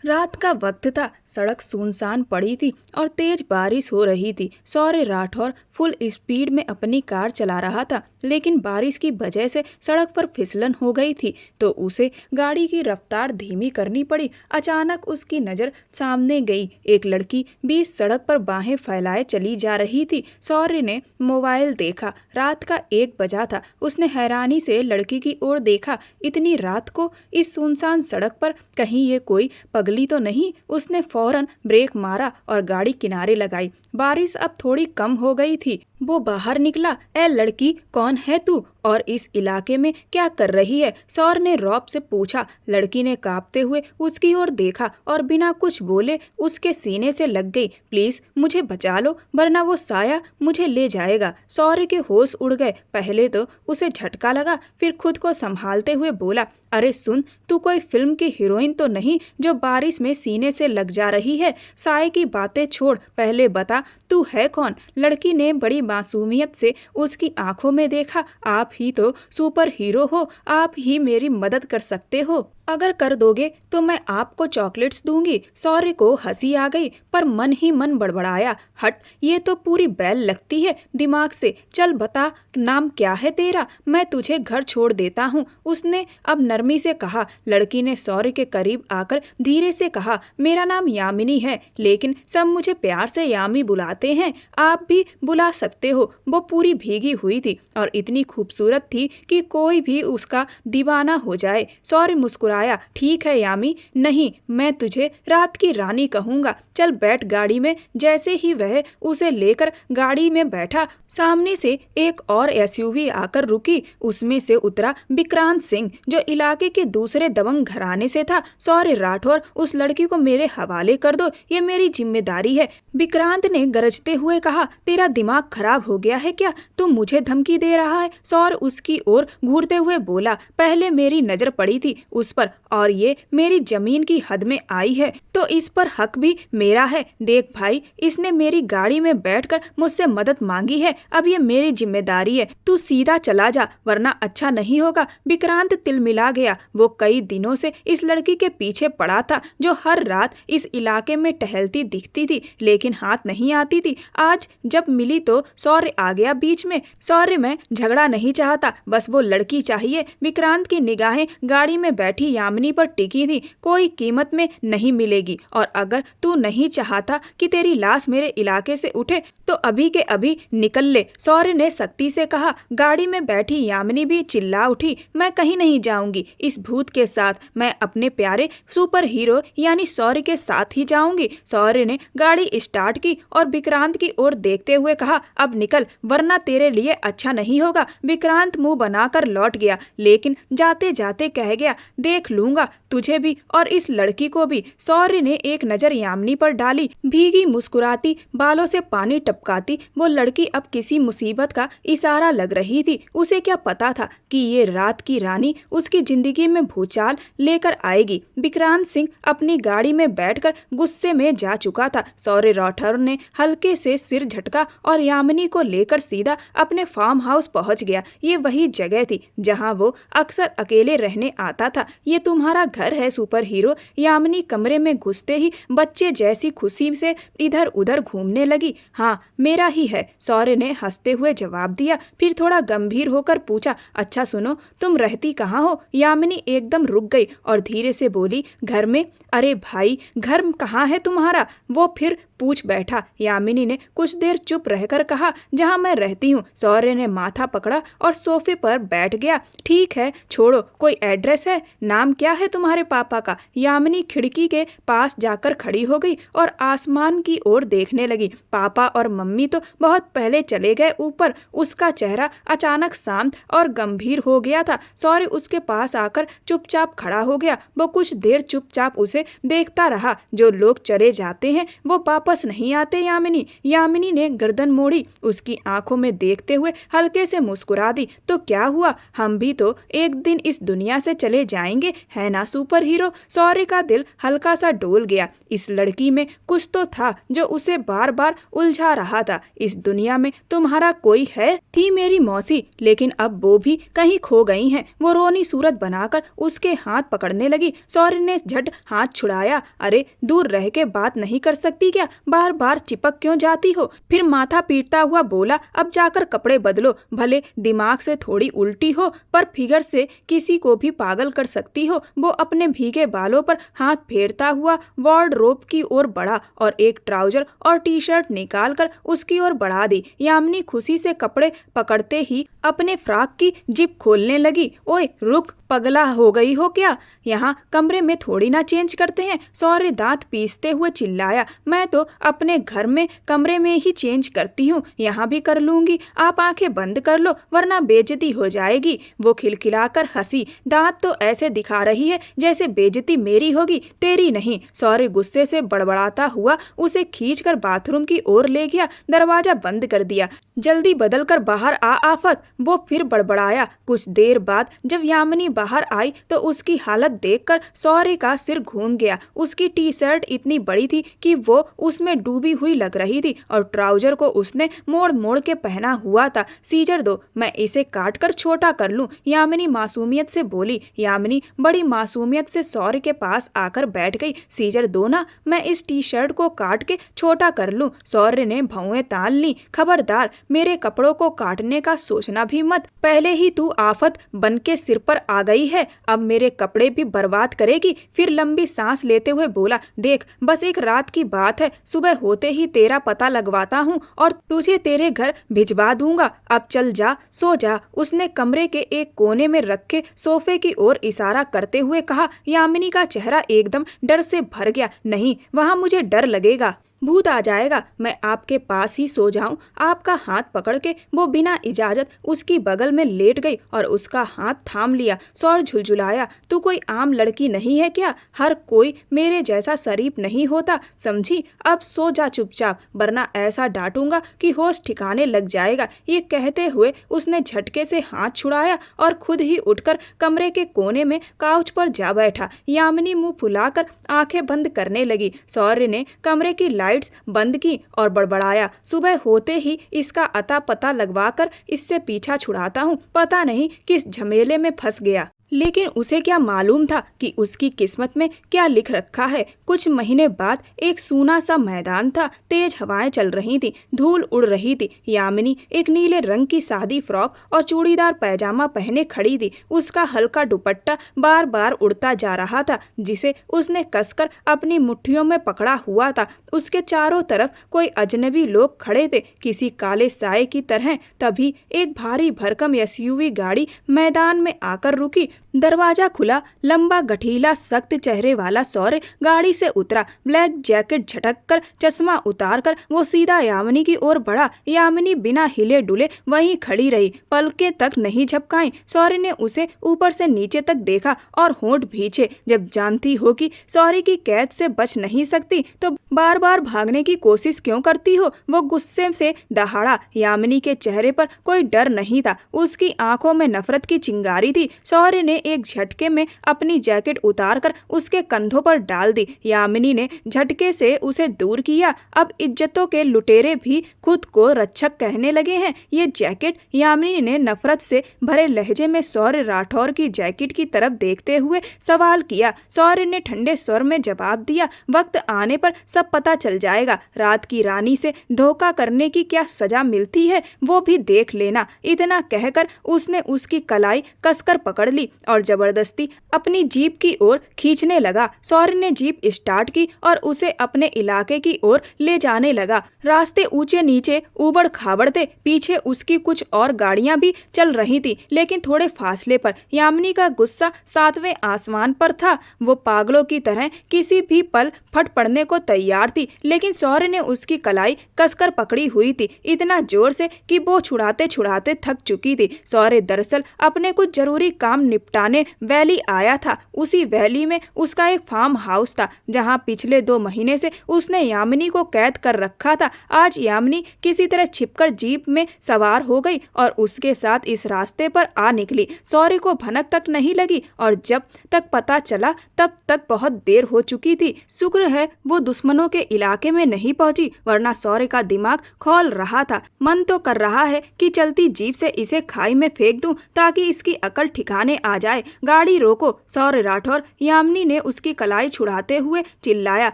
रात का वक्त था। सड़क सुनसान पड़ी थी और तेज बारिश हो रही थी। सौर्य राठौर फुल स्पीड में अपनी कार चला रहा था, लेकिन बारिश की वजह से सड़क पर फिसलन हो गई थी, तो उसे गाड़ी की रफ्तार धीमी करनी पड़ी। अचानक उसकी नज़र सामने गई। एक लड़की बीच सड़क पर बाहें फैलाए चली जा रही थी। सौर्य ने मोबाइल देखा। रात का 1 बजा था। उसने हैरानी से लड़की की ओर देखा। इतनी रात को इस सुनसान सड़क पर कहीं ये कोई पगली तो नहीं? उसने फौरन ब्रेक मारा और गाड़ी किनारे लगाई। बारिश अब थोड़ी कम हो गई थी। वो बाहर निकला। ए लड़की, कौन है तू और इस इलाके में क्या कर रही है? सौर ने रौब से पूछा। लड़की ने कांपते हुए उसकी ओर देखा और बिना कुछ बोले उसके सीने से लग गई। प्लीज मुझे बचा लो, वरना वो साया मुझे ले जाएगा। सौर्य के होश उड़ गए। पहले तो उसे झटका लगा, फिर खुद को संभालते हुए बोला, अरे सुन, तू कोई फिल्म की हीरोइन तो नहीं जो बारिश में सीने से लग जा रही है? साए की बातें छोड़, पहले बता तू है कौन? लड़की ने बड़ी मासूमियत से उसकी आंखों में देखा। आप ही तो सुपर हीरो हो, आप ही मेरी मदद कर सकते हो। अगर कर दोगे तो मैं आपको चॉकलेट्स दूंगी। सौर्य को हंसी आ गई, पर मन ही मन बड़बड़ाया, हट, ये तो पूरी बैल लगती है दिमाग से। चल बता, नाम क्या है तेरा? मैं तुझे घर छोड़ देता हूँ, उसने अब नरमी से कहा। लड़की ने सौर्य के करीब आकर धीरे से कहा, मेरा नाम यामिनी है, लेकिन सब मुझे प्यार से यामी बुलाते हैं। आप भी बुला सकते हो। वो पूरी भीगी हुई थी और इतनी खूबसूरत थी कि कोई भी उसका दीवाना हो जाए। सौर्य मुस्कुराया, ठीक है यामी, नहीं, मैं तुझे रात की रानी कहूंगा। चल बैठ गाड़ी में। जैसे ही वह उसे लेकर गाड़ी में बैठा, सामने से एक और एसयूवी आकर रुकी। उसमें से उतरा विक्रांत सिंह, जो इलाके के दूसरे दबंग घराने से था। सौर्य राठौर, उस लड़की को मेरे हवाले कर दो, ये मेरी जिम्मेदारी है। विक्रांत ने गरजते हुए कहा, तेरा दिमाग खराब हो गया है क्या? तू मुझे धमकी दे रहा है? सौर्य उसकी ओर घूरते हुए बोला, पहले मेरी नजर पड़ी थी उस पर, और ये मेरी जमीन की हद में आई है तो इस पर हक भी मेरा है। देख भाई, इसने मेरी गाड़ी में बैठकर मुझसे मदद मांगी है, अब ये मेरी जिम्मेदारी है। तू सीधा चला जा, वरना अच्छा नहीं होगा। विक्रांत तिलमिला गया। वो कई दिनों से इस लड़की के पीछे पड़ा था, जो हर रात इस इलाके में टहलती दिखती थी, लेकिन हाथ नहीं आती थी। आज जब मिली तो सौर्य आ गया बीच में। सौर्य, मैं झगड़ा नहीं चाहता, बस वो लड़की चाहिए। विक्रांत की निगाहें गाड़ी में बैठी यामिनी पर टिकी थी। कोई कीमत में नहीं मिलेगी, और अगर तू नहीं चाहता कि तेरी लाश मेरे इलाके से उठे तो अभी के अभी निकल ले, सौर्य ने सख्ती से कहा। गाड़ी में बैठी यामिनी भी चिल्ला उठी, मैं कहीं नहीं जाऊंगी। इस भूत के साथ मैं अपने प्यारे सुपर हीरो यानी सौर्य के साथ ही जाऊंगी। सौर्य ने गाड़ी स्टार्ट की और विक्रांत की ओर देखते हुए कहा, अब निकल, वरना तेरे लिए अच्छा नहीं होगा। विक्रांत मुंह बनाकर लौट गया, लेकिन जाते जाते कह गया, देख लूंगा तुझे भी और इस लड़की को भी। सौर्य ने एक नजर यामिनी पर डाली। भीगी, मुस्कुराती, बालों से पानी टपकाती वो लड़की अब किसी मुसीबत का इशारा लग रही थी। उसे क्या पता था कि ये रात की रानी उसकी जिंदगी में भूचाल लेकर आएगी। विक्रांत सिंह अपनी गाड़ी में बैठकर गुस्से में जा चुका था। सौर्य राठौर ने हल्के से सिर झटका और यामिनी को लेकर सीधा अपने फार्म हाउस पहुंच गया। ये वही जगह थी जहां वो अक्सर अकेले रहने आता था। ये तुम्हारा घर है सुपर हीरो। यामिनी कमरे में घुसते ही बच्चे जैसी खुशी से इधर उधर घूमने लगी। हाँ, मेरा ही है, सौर्य ने हंसते हुए जवाब दिया। फिर थोड़ा गंभीर होकर पूछा, अच्छा सुनो, तुम रहती कहाँ हो? यामिनी एकदम रुक गई और धीरे से बोली, घर में। अरे भाई, घर कहाँ है तुम्हारा? वो फिर पूछ बैठा। यामिनी ने कुछ देर चुप रहकर कहा, जहां मैं रहती हूँ। सौर्य ने माथा पकड़ा और सोफे पर बैठ गया। ठीक है, छोड़ो, कोई एड्रेस है? नाम क्या है तुम्हारे पापा का? यामिनी खिड़की के पास जाकर खड़ी हो गई और आसमान की ओर देखने लगी। पापा और मम्मी तो बहुत पहले चले गए ऊपर। उसका चेहरा अचानक शांत और गंभीर हो गया था। सौर्य उसके पास आकर चुपचाप खड़ा हो गया। वो कुछ देर चुपचाप उसे देखता रहा। जो लोग चले जाते हैं वो वापस नहीं आते यामिनी। यामिनी ने गर्दन मोड़ी, उसकी आंखों में देखते हुए हल्के से मुस्कुरा दी। तो क्या हुआ, हम भी तो एक दिन इस दुनिया से चले जाएंगे। जाएंगे, है ना सुपर हीरो। सौर्य का दिल हल्का सा डोल गया। इस लड़की में कुछ तो था जो उसे बार बार उलझा रहा था। इस दुनिया में तुम्हारा कोई है? थी मेरी मौसी, लेकिन अब वो भी कहीं खो गई हैं। वो रोनी सूरत बनाकर उसके हाथ पकड़ने लगी। सौर्य ने झट हाथ छुड़ाया। अरे दूर रह के बात नहीं कर सकती क्या? बार बार चिपक क्यों जाती हो? फिर माथा पीटता हुआ बोला, अब जाकर कपड़े बदलो। भले दिमाग से थोड़ी उल्टी हो पर फिगर से किसी को भी पागल कर सकती हो। वो अपने भीगे बालों पर हाथ फेरता हुआ वार्डरोब की ओर बढ़ा और एक ट्राउजर और टी शर्ट निकाल कर उसकी ओर बढ़ा दी। यामिनी खुशी से कपड़े पकड़ते ही अपने फ्रॉक की जिप खोलने लगी। ओए रुक, पगला हो गई हो क्या? यहाँ कमरे में थोड़ी ना चेंज करते हैं। सौर्य दांत पीसते हुए चिल्लाया, मैं तो अपने घर में कमरे में ही चेंज करती हूँ, यहाँ भी कर लूंगी। आप आंखें बंद कर लो वरना बेइज्जती हो जाएगी। वो खिलखिलाकर हंसी। दांत तो ऐसे दिखा रही है जैसे बेइज्जती मेरी होगी, तेरी नहीं। सौर्य गुस्से से बड़बड़ाता हुआ उसे खींचकर बाथरूम की ओर ले गया। दरवाजा बंद कर दिया। जल्दी बदल कर बाहर आ आफत, वो फिर बड़बड़ाया। कुछ देर बाद जब यामिनी बाहर आई तो उसकी हालत देखकर सौर्य का सिर घूम गया। उसकी टी शर्ट इतनी बड़ी थी कि वो उसमें डूबी हुई लग रही थी और ट्राउजर को उसने मोड़ मोड़ के पहना हुआ था। सीजर दो, मैं इसे काट कर छोटा कर लूं, यामिनी मासूमियत से बोली। यामिनी बड़ी मासूमियत से सौर्य के पास आकर बैठ गई। सीजर दो ना, मैं इस टी शर्ट को काट के छोटा कर लूं। सौर्य ने भौएं तान ली। खबरदार, मेरे कपड़ों को काटने का सोचना भी मत। पहले ही तू आफत बन के सिर पर आ गई है, अब मेरे कपड़े भी बर्बाद करेगी। फिर लंबी सांस लेते हुए बोला, देख बस एक रात की बात है, सुबह होते ही तेरा पता लगवाता हूँ और तुझे तेरे घर भिजवा दूंगा। अब चल जा, सो जा। उसने कमरे के एक कोने में रखे सोफे की ओर इशारा करते हुए कहा। यामिनी का चेहरा एकदम डर से भर गया। नहीं, वहाँ मुझे डर लगेगा, भूत आ जाएगा। मैं आपके पास ही सो जाऊं। आपका हाथ पकड़ के वो बिना इजाजत उसकी बगल में लेट गई और उसका हाथ थाम लिया। सौर झुलझुलाया, तू कोई आम लड़की नहीं है क्या? हर कोई मेरे जैसा शरीफ नहीं होता, समझी? अब सो जा चुपचाप, वरना ऐसा डांटूंगा कि होश ठिकाने लग जाएगा। ये कहते हुए उसने झटके से हाथ छुड़ाया और खुद ही उठकर कमरे के कोने में काउच पर जा बैठा। यामिनी मुंह फुलाकर आंखें बंद करने लगी। सौर्य ने कमरे की लाइट्स बंद की और बड़बड़ाया, सुबह होते ही इसका अता पता लगवाकर इससे पीछा छुड़ाता हूँ। पता नहीं किस झमेले में फंस गया। लेकिन उसे क्या मालूम था कि उसकी किस्मत में क्या लिख रखा है। कुछ महीने बाद एक सूना सा मैदान था। तेज हवाएं चल रही थी, धूल उड़ रही थी। यामिनी एक नीले रंग की सादी फ्रॉक और चूड़ीदार पैजामा पहने खड़ी थी। उसका हल्का दुपट्टा बार बार उड़ता जा रहा था, जिसे उसने कसकर अपनी मुट्ठियों में पकड़ा हुआ था। उसके चारों तरफ कोई अजनबी लोग खड़े थे, किसी काले साए की तरह। तभी एक भारी भरकम एसयूवी गाड़ी मैदान में आकर रुकी। दरवाजा खुला। लंबा गठीला सख्त चेहरे वाला सौर्य गाड़ी से उतरा। ब्लैक जैकेट झटक कर चश्मा उतार कर वो सीधा यामिनी की ओर बढ़ा। यामिनी बिना हिले डुले वहीं खड़ी रही, पलकें तक नहीं झपकाई। सौर्य ने उसे ऊपर से नीचे तक देखा और होंठ भींचे। जब जानती हो कि सौर्य की कैद से बच नहीं सकती तो बार बार भागने की कोशिश क्यों करती हो? वो गुस्से से दहाड़ा। यामिनी के चेहरे पर कोई डर नहीं था, उसकी आंखों में नफरत की चिंगारी थी। सौर्य ने एक झटके में अपनी जैकेट उतारकर उसके कंधों पर डाल दी। यामिनी ने झटके से उसे दूर किया। अब इज्जतों के लुटेरे भी खुद को रक्षक कहने लगे हैं। ये जैकेट? यामिनी ने नफरत से भरे लहजे में सौर्य राठौर की जैकेट की तरफ देखते हुए सवाल किया। सौर्य ने ठंडे स्वर में जवाब दिया, वक्त आने पर सब पता चल जाएगा। रात की रानी से धोखा करने की क्या सजा मिलती है वो भी देख लेना। इतना कहकर उसने उसकी कलाई कसकर पकड़ ली और जबरदस्ती अपनी जीप की ओर खींचने लगा। सौर्य ने जीप स्टार्ट की और उसे अपने इलाके की ओर ले जाने लगा। रास्ते ऊंचे नीचे उबड़ खाबड़ थे। पीछे उसकी कुछ और गाड़ियां भी चल रही थी, लेकिन थोड़े फासले पर। यामिनी का गुस्सा 7वें आसमान पर था। वो पागलों की तरह किसी भी पल फट पड़ने को तैयार थी, लेकिन सौर्य ने उसकी कलाई कसकर पकड़ी हुई थी, इतना जोर से कि वो छुड़ाते छुड़ाते थक चुकी थी। सौर्य दरअसल अपने कुछ जरूरी काम निपटा चट्टाने वैली आया था। उसी वैली में उसका एक फार्म हाउस था जहाँ पिछले 2 महीने से उसने यामिनी को कैद कर रखा था। आज यामिनी किसी तरह छिपकर जीप में सवार हो गई और उसके साथ इस रास्ते पर आ निकली। शौर्य को भनक तक नहीं लगी और जब तक पता चला तब तक बहुत देर हो चुकी थी। शुक्र है वो दुश्मनों के इलाके में नहीं पहुंची, वरना शौर्य का दिमाग खौल रहा था। मन तो कर रहा है कि चलती जीप से इसे खाई में फेंक दूं ताकि इसकी अकल ठिकाने आ जाए। गाड़ी रोको शौर्य राठौर, यामिनी ने उसकी कलाई छुड़ाते हुए चिल्लाया,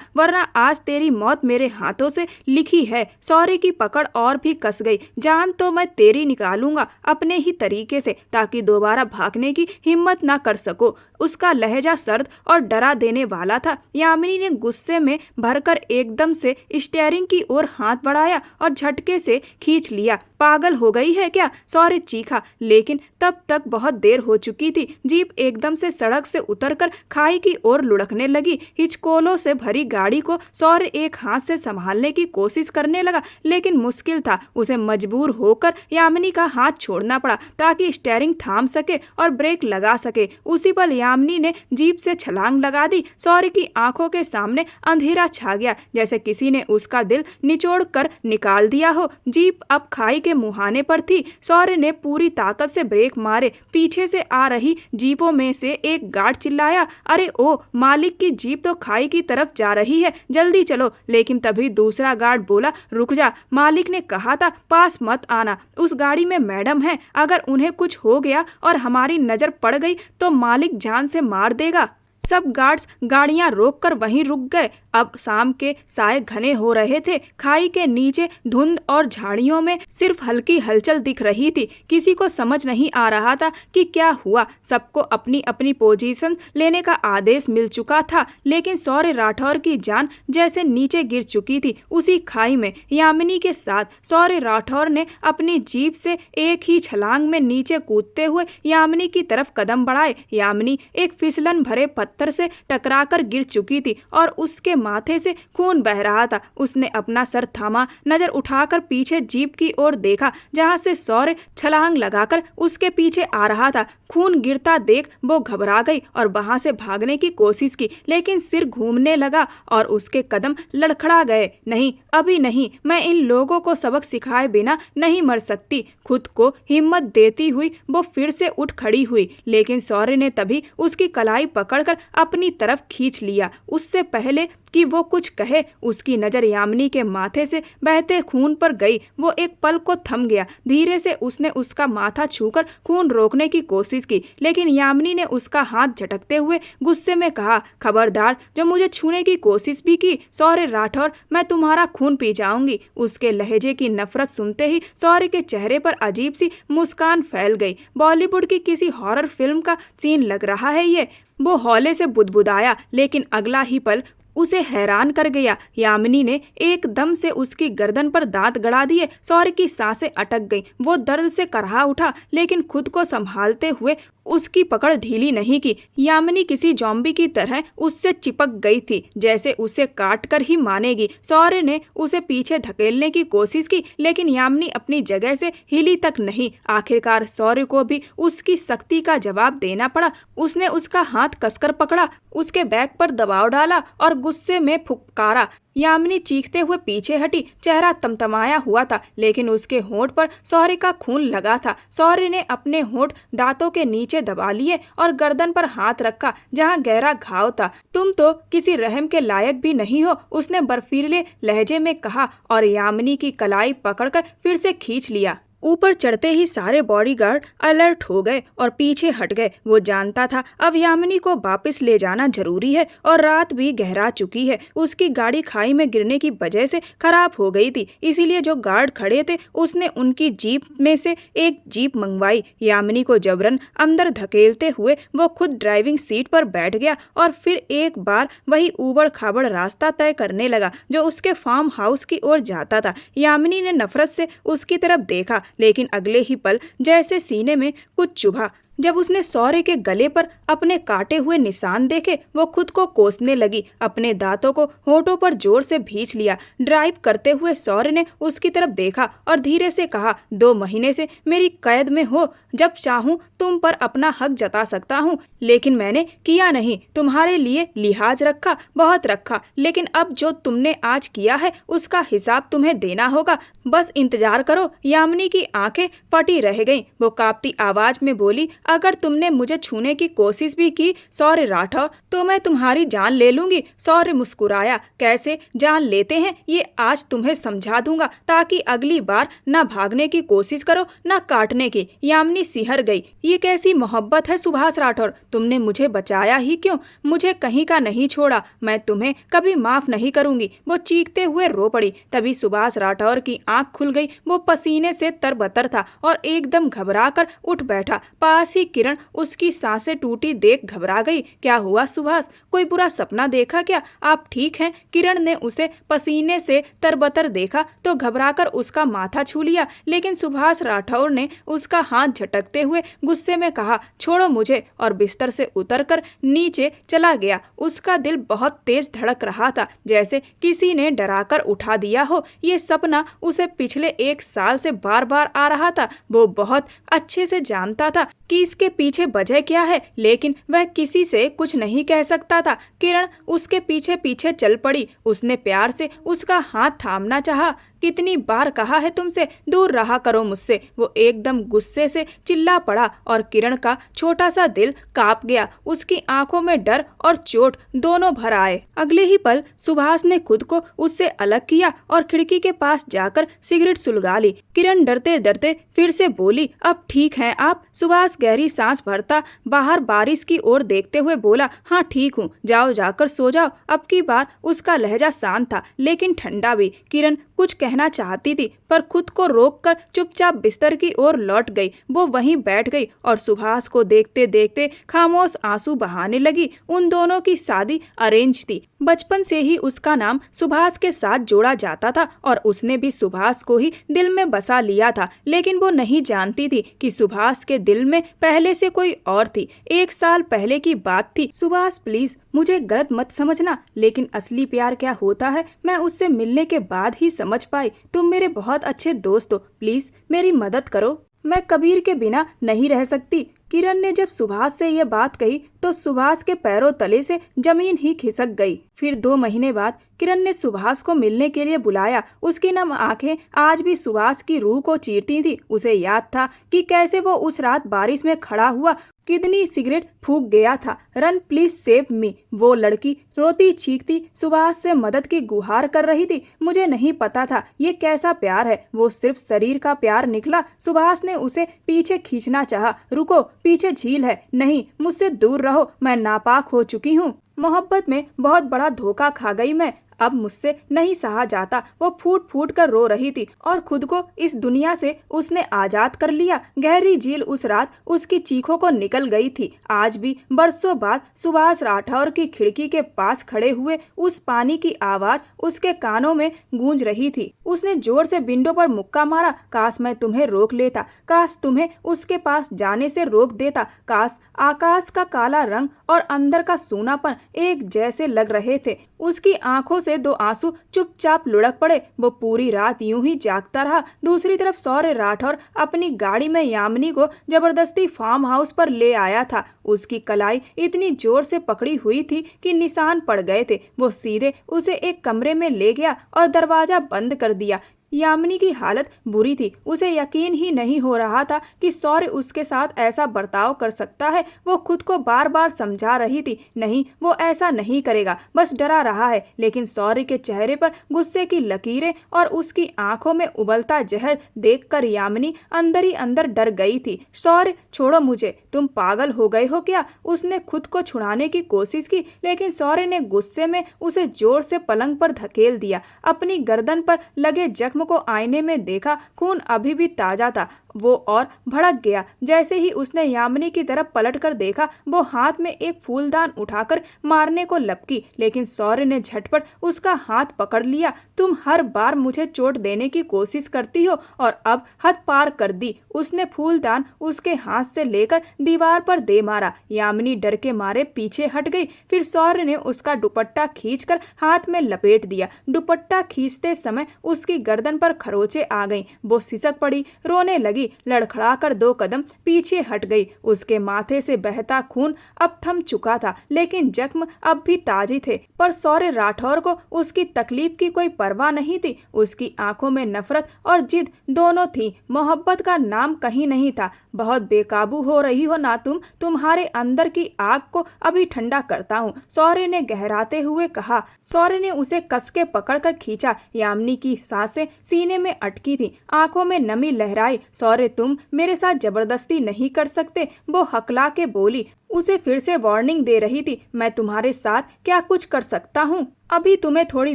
वरना आज तेरी मौत मेरे हाथों से लिखी है। शौर्य की पकड़ और भी कस गई। जान तो मैं तेरी निकालूंगा अपने ही तरीके से ताकि दोबारा भागने की हिम्मत ना कर सको। उसका लहजा सर्द और डरा देने वाला था। यामिनी ने गुस्से में भरकर एकदम से स्टीयरिंग की ओर हाथ बढ़ाया और झटके से खींच लिया। पागल हो गई है क्या? शौर्य चीखा, लेकिन तब तक बहुत देर हो चुकी थी। जीप एकदम से सड़क से उतरकर खाई की ओर लुढ़कने लगी। हिचकोलों से भरी गाड़ी को शौर्य एक हाथ से संभालने की कोशिश करने लगा, लेकिन मुश्किल था। उसे मजबूर होकर यामिनी का हाथ छोड़ना पड़ा ताकि स्टीयरिंग थाम सके और ब्रेक लगा सके। उसी पल यामिनी ने जीप से छलांग लगा दी। शौर्य की आंखों के सामने अंधेरा छा गया, जैसे किसी ने उसका दिल निचोड़ कर निकाल दिया हो। जीप अब खाई के मुहाने पर थी। शौर्य ने पूरी ताकत से ब्रेक मारे। पीछे से आ रही जीपों में से एक गार्ड चिल्लाया, अरे ओ मालिक की जीप तो खाई की तरफ जा रही है, जल्दी चलो। लेकिन तभी दूसरा गार्ड बोला, रुक जा, मालिक ने कहा था पास मत आना। उस गाड़ी में मैडम है, अगर उन्हें कुछ हो गया और हमारी नजर पड़ गई तो मालिक जान से मार देगा। सब गार्ड्स गाड़ियां रोककर वहीं रुक गए। अब शाम के साए घने हो रहे थे। खाई के नीचे धुंध और झाड़ियों में सिर्फ हल्की हलचल दिख रही थी। किसी को समझ नहीं आ रहा था कि क्या हुआ। सबको अपनी अपनी पोजीशन लेने का आदेश मिल चुका था, लेकिन शौर्य राठौर की जान जैसे नीचे गिर चुकी थी। उसी खाई में यामिनी के साथ शौर्य राठौर ने अपनी जीप से एक ही छलांग में नीचे कूदते हुए यामिनी की तरफ कदम बढ़ाए। यामिनी एक फिसलन भरे पत्थर से टकराकर गिर चुकी थी और उसके माथे से खून बह रहा था। उसने अपना सर थामा, नजर उठाकर पीछे जीप की ओर देखा जहां से शौर्य छलांग लगाकर उसके पीछे आ रहा था। खून गिरता देख वो घबरा गई और वहां से भागने की कोशिश की, लेकिन सिर घूमने लगा और उसके कदम लड़खड़ा गए। नहीं, अभी नहीं, मैं इन लोगों को सबक सिखाए बिना नहीं मर सकती। खुद को हिम्मत देती हुई वो फिर से उठ खड़ी हुई, लेकिन शौर्य ने तभी उसकी कलाई पकड़कर अपनी तरफ खींच लिया। उससे पहले कि वो कुछ कहे, उसकी नजर यामिनी के माथे से बहते खून पर गई। वो एक पल को थम गया। धीरे से उसने उसका माथा छूकर खून रोकने की कोशिश की, लेकिन यामिनी ने उसका हाथ झटकते हुए गुस्से में कहा, खबरदार जो मुझे छूने की कोशिश भी की, शौर्य राठौर, मैं तुम्हारा खून पी जाऊंगी। उसके लहजे की नफरत सुनते ही शौर्य के चेहरे पर अजीब सी मुस्कान फैल गई। बॉलीवुड की किसी हॉरर फिल्म का सीन लग रहा है ये। वो हौले से बुदबुदाया, लेकिन अगला ही पल उसे हैरान कर गया। यामिनी ने एकदम से उसकी गर्दन पर दांत गड़ा दिए। शौर्य की सांसें अटक गईं। वो दर्द से करहा उठा, लेकिन खुद को संभालते हुए उसकी पकड़ ढीली नहीं की। यामिनी किसी जॉम्बी की तरह उससे चिपक गई थी, जैसे उसे काट कर ही मानेगी। शौर्य ने उसे पीछे धकेलने की कोशिश की, लेकिन यामिनी अपनी जगह से हिली तक नहीं। आखिरकार शौर्य को भी उसकी सख्ती का जवाब देना पड़ा। उसने उसका हाथ कसकर पकड़ा, उसके बैक पर दबाव डाला और गुस्से में फुफकारा। यामिनी चीखते हुए पीछे हटी। चेहरा तमतमाया हुआ था, लेकिन उसके होंठ पर शौर्य का खून लगा था। शौर्य ने अपने होंठ दांतों के नीचे दबा लिए और गर्दन पर हाथ रखा जहां गहरा घाव था। तुम तो किसी रहम के लायक भी नहीं हो, उसने बर्फीले लहजे में कहा और यामिनी की कलाई पकड़कर फिर से खींच लिया। ऊपर चढ़ते ही सारे बॉडीगार्ड अलर्ट हो गए और पीछे हट गए। वो जानता था अब यामिनी को वापस ले जाना जरूरी है और रात भी गहरा चुकी है। उसकी गाड़ी खाई में गिरने की वजह से खराब हो गई थी, इसीलिए जो गार्ड खड़े थे उसने उनकी जीप में से एक जीप मंगवाई। यामिनी को जबरन अंदर धकेलते हुए वो खुद ड्राइविंग सीट पर बैठ गया और फिर एक बार वही ऊबड़ खाबड़ रास्ता तय करने लगा जो उसके फार्म हाउस की ओर जाता था। यामिनी ने नफरत से उसकी तरफ देखा, लेकिन अगले ही पल जैसे सीने में कुछ चुभा। जब उसने सौर्य के गले पर अपने काटे हुए निशान देखे, वो खुद को कोसने लगी। अपने दांतों को होठों पर जोर से भींच लिया। ड्राइव करते हुए सौर्य ने उसकी तरफ देखा और धीरे से कहा, 2 महीने से मेरी कैद में हो, जब चाहूं तुम पर अपना हक जता सकता हूं, लेकिन मैंने किया नहीं। तुम्हारे लिए लिहाज रखा, बहुत रखा, लेकिन अब जो तुमने आज किया है उसका हिसाब तुम्हें देना होगा। बस इंतजार करो। यामिनी की आंखें फटी रह गईं। वो कांपती आवाज में बोली, अगर तुमने मुझे छूने की कोशिश भी की सौर्य राठौर, तो मैं तुम्हारी जान ले लूंगी। सौर्य मुस्कुराया, कैसे जान लेते हैं ये आज तुम्हें समझा दूंगा, ताकि अगली बार न भागने की कोशिश करो न काटने की। यामिनी सिहर गई। ये कैसी मोहब्बत है सुभाष राठौर, तुमने मुझे बचाया ही क्यों? मुझे कहीं का नहीं छोड़ा, मैं तुम्हें कभी माफ नहीं करूंगी। वो चीखते हुए रो पड़ी। तभी सुभाष राठौर की आंख खुल गई। वो पसीने से तरबतर था और एकदम घबरा कर उठ बैठा। पास ही किरण उसकी सांसें टूटी देख घबरा गई। क्या हुआ सुभाष, कोई बुरा सपना देखा क्या? आप ठीक हैं? किरण ने उसे पसीने से तरबतर देखा तो घबराकर उसका माथा छू लिया, लेकिन सुभाष राठौर ने उसका हाथ झटकते हुए गुस्से में कहा, छोड़ो मुझे, और बिस्तर से उतरकर नीचे चला गया। उसका दिल बहुत तेज धड़क रहा था, जैसे किसी ने डराकर उठा दिया हो। ये सपना उसे पिछले 1 साल से बार बार आ रहा था। वो बहुत अच्छे से जानता था कि इसके पीछे वजह क्या है, लेकिन वह किसी से कुछ नहीं कह सकता था। किरण उसके पीछे पीछे चल पड़ी। उसने प्यार से उसका हाथ थामना चाहा। कितनी बार कहा है तुमसे, दूर रहा करो मुझसे। वो एकदम गुस्से से चिल्ला पड़ा और किरण का छोटा सा दिल कांप गया। उसकी आंखों में डर और चोट दोनों भर आए। अगले ही पल सुभाष ने खुद को उससे अलग किया और खिड़की के पास जाकर सिगरेट सुलगा ली। किरण डरते डरते फिर से बोली, अब ठीक हैं आप? सुभाष गहरी सांस भरता बाहर बारिश की ओर देखते हुए बोला, हाँ ठीक हूँ, जाओ जाकर सो जाओ। अब की बार उसका लहजा शांत था लेकिन ठंडा भी। किरण कुछ कहना चाहती थी पर खुद को रोककर चुपचाप बिस्तर की ओर लौट गई। वो वहीं बैठ गई और सुभाष को देखते देखते खामोश आंसू बहाने लगी। उन दोनों की शादी अरेंज थी। बचपन से ही उसका नाम सुभाष के साथ जोड़ा जाता था और उसने भी सुभाष को ही दिल में बसा लिया था, लेकिन वो नहीं जानती थी कि सुभाष के दिल में पहले से कोई और थी। 1 साल पहले की बात थी। सुभाष प्लीज मुझे गलत मत समझना, लेकिन असली प्यार क्या होता है मैं उससे मिलने के बाद ही समझ पाई। तुम मेरे बहुत अच्छे दोस्त हो, प्लीज मेरी मदद करो, मैं कबीर के बिना नहीं रह सकती। किरण ने जब सुभाष से यह बात कही तो सुभाष के पैरों तले से जमीन ही खिसक गई। फिर 2 महीने बाद किरण ने सुभाष को मिलने के लिए बुलाया। उसकी नम आंखें आज भी सुभाष की रूह को चीरती थी। उसे याद था कि कैसे वो उस रात बारिश में खड़ा हुआ कितनी सिगरेट फूंक गया था। Run please save me. वो लड़की रोती चीखती सुभाष से मदद की गुहार कर रही थी। मुझे नहीं पता था ये कैसा प्यार है, वो सिर्फ शरीर का प्यार निकला। सुभाष ने उसे पीछे खींचना चाहा। रुको, पीछे झील है, नहीं मुझसे दूर रहो, मैं नापाक हो चुकी हूँ। मोहब्बत में बहुत बड़ा धोखा खा गई मैं, अब मुझसे नहीं सहा जाता। वो फूट फूट कर रो रही थी और खुद को इस दुनिया से उसने आजाद कर लिया। गहरी झील उस रात उसकी चीखों को निकल गई थी। आज भी बरसों बाद सुभाष राठौर की खिड़की के पास खड़े हुए उस पानी की आवाज उसके कानों में गूंज रही थी। उसने जोर से विंडो पर मुक्का मारा। काश मैं तुम्हें रोक लेता, काश तुम्हें उसके पास जाने से रोक देता। काश आकाश का काला रंग और अंदर का सूनापन एक जैसे लग रहे थे। उसकी आंखों से 2 आंसू चुपचाप लुढ़क पड़े। वो पूरी रात यूं ही जागता रहा। दूसरी तरफ सौर्य राठौर अपनी गाड़ी में यामिनी को जबरदस्ती फार्म हाउस पर ले आया था। उसकी कलाई इतनी जोर से पकड़ी हुई थी कि निशान पड़ गए थे। वो सीधे उसे एक कमरे में ले गया और दरवाजा बंद कर दिया। यामिनी की हालत बुरी थी। उसे यकीन ही नहीं हो रहा था कि सौर्य उसके साथ ऐसा बर्ताव कर सकता है। वो खुद को बार बार समझा रही थी, नहीं वो ऐसा नहीं करेगा, बस डरा रहा है। लेकिन सौर्य के चेहरे पर गुस्से की लकीरें और उसकी आंखों में उबलता जहर देखकर यामिनी अंदर ही अंदर डर गई थी। सौर्य छोड़ो मुझे, तुम पागल हो गए हो क्या? उसने खुद को छुड़ाने की कोशिश की, लेकिन सौर्य ने गुस्से में उसे जोर से पलंग पर धकेल दिया। अपनी गर्दन पर लगे जख्म को आईने में देखा। खून अभी भी ताजा था वो और भड़क गया। जैसे ही उसने यामिनी की तरफ पलट कर देखा, वो हाथ में एक फूलदान उठाकर मारने को लपकी, लेकिन शौर्य ने झटपट उसका हाथ पकड़ लिया। तुम हर बार मुझे चोट देने की कोशिश करती हो और अब हद पार कर दी। उसने फूलदान उसके हाथ से लेकर दीवार पर दे मारा। यामिनी डर के मारे पीछे हट गई। फिर शौर्य ने उसका दुपट्टा खींचकर हाथ में लपेट दिया। दुपट्टा खींचते समय उसकी गर्दन पर खरोंचे आ गईं। वो सिसक पड़ी, रोने लगी, लड़खड़ाकर 2 कदम पीछे हट गई। उसके माथे से बहता खून अब थम चुका था, लेकिन जख्म अब भी ताजे थे। पर शौर्य राठौर को उसकी तकलीफ की कोई परवाह नहीं थी। उसकी आंखों में नफरत और जिद दोनों थी। मोहब्बत का नाम कहीं नहीं था। बहुत बेकाबू हो रही हो ना तुम। तुम्हारे अंदर की आग को अभी ठंडा करता हूँ, शौर्य ने गहराते हुए कहा। शौर्य ने उसे कस के पकड़कर खींचा। यामिनी की सांसें सीने में अटकी थी, आंखों में नमी लहराई। शौर्य, तुम मेरे साथ जबरदस्ती नहीं कर सकते, वो हकला के बोली। उसे फिर से वार्निंग दे रही थी। मैं तुम्हारे साथ क्या कुछ कर सकता हूँ, अभी तुम्हें थोड़ी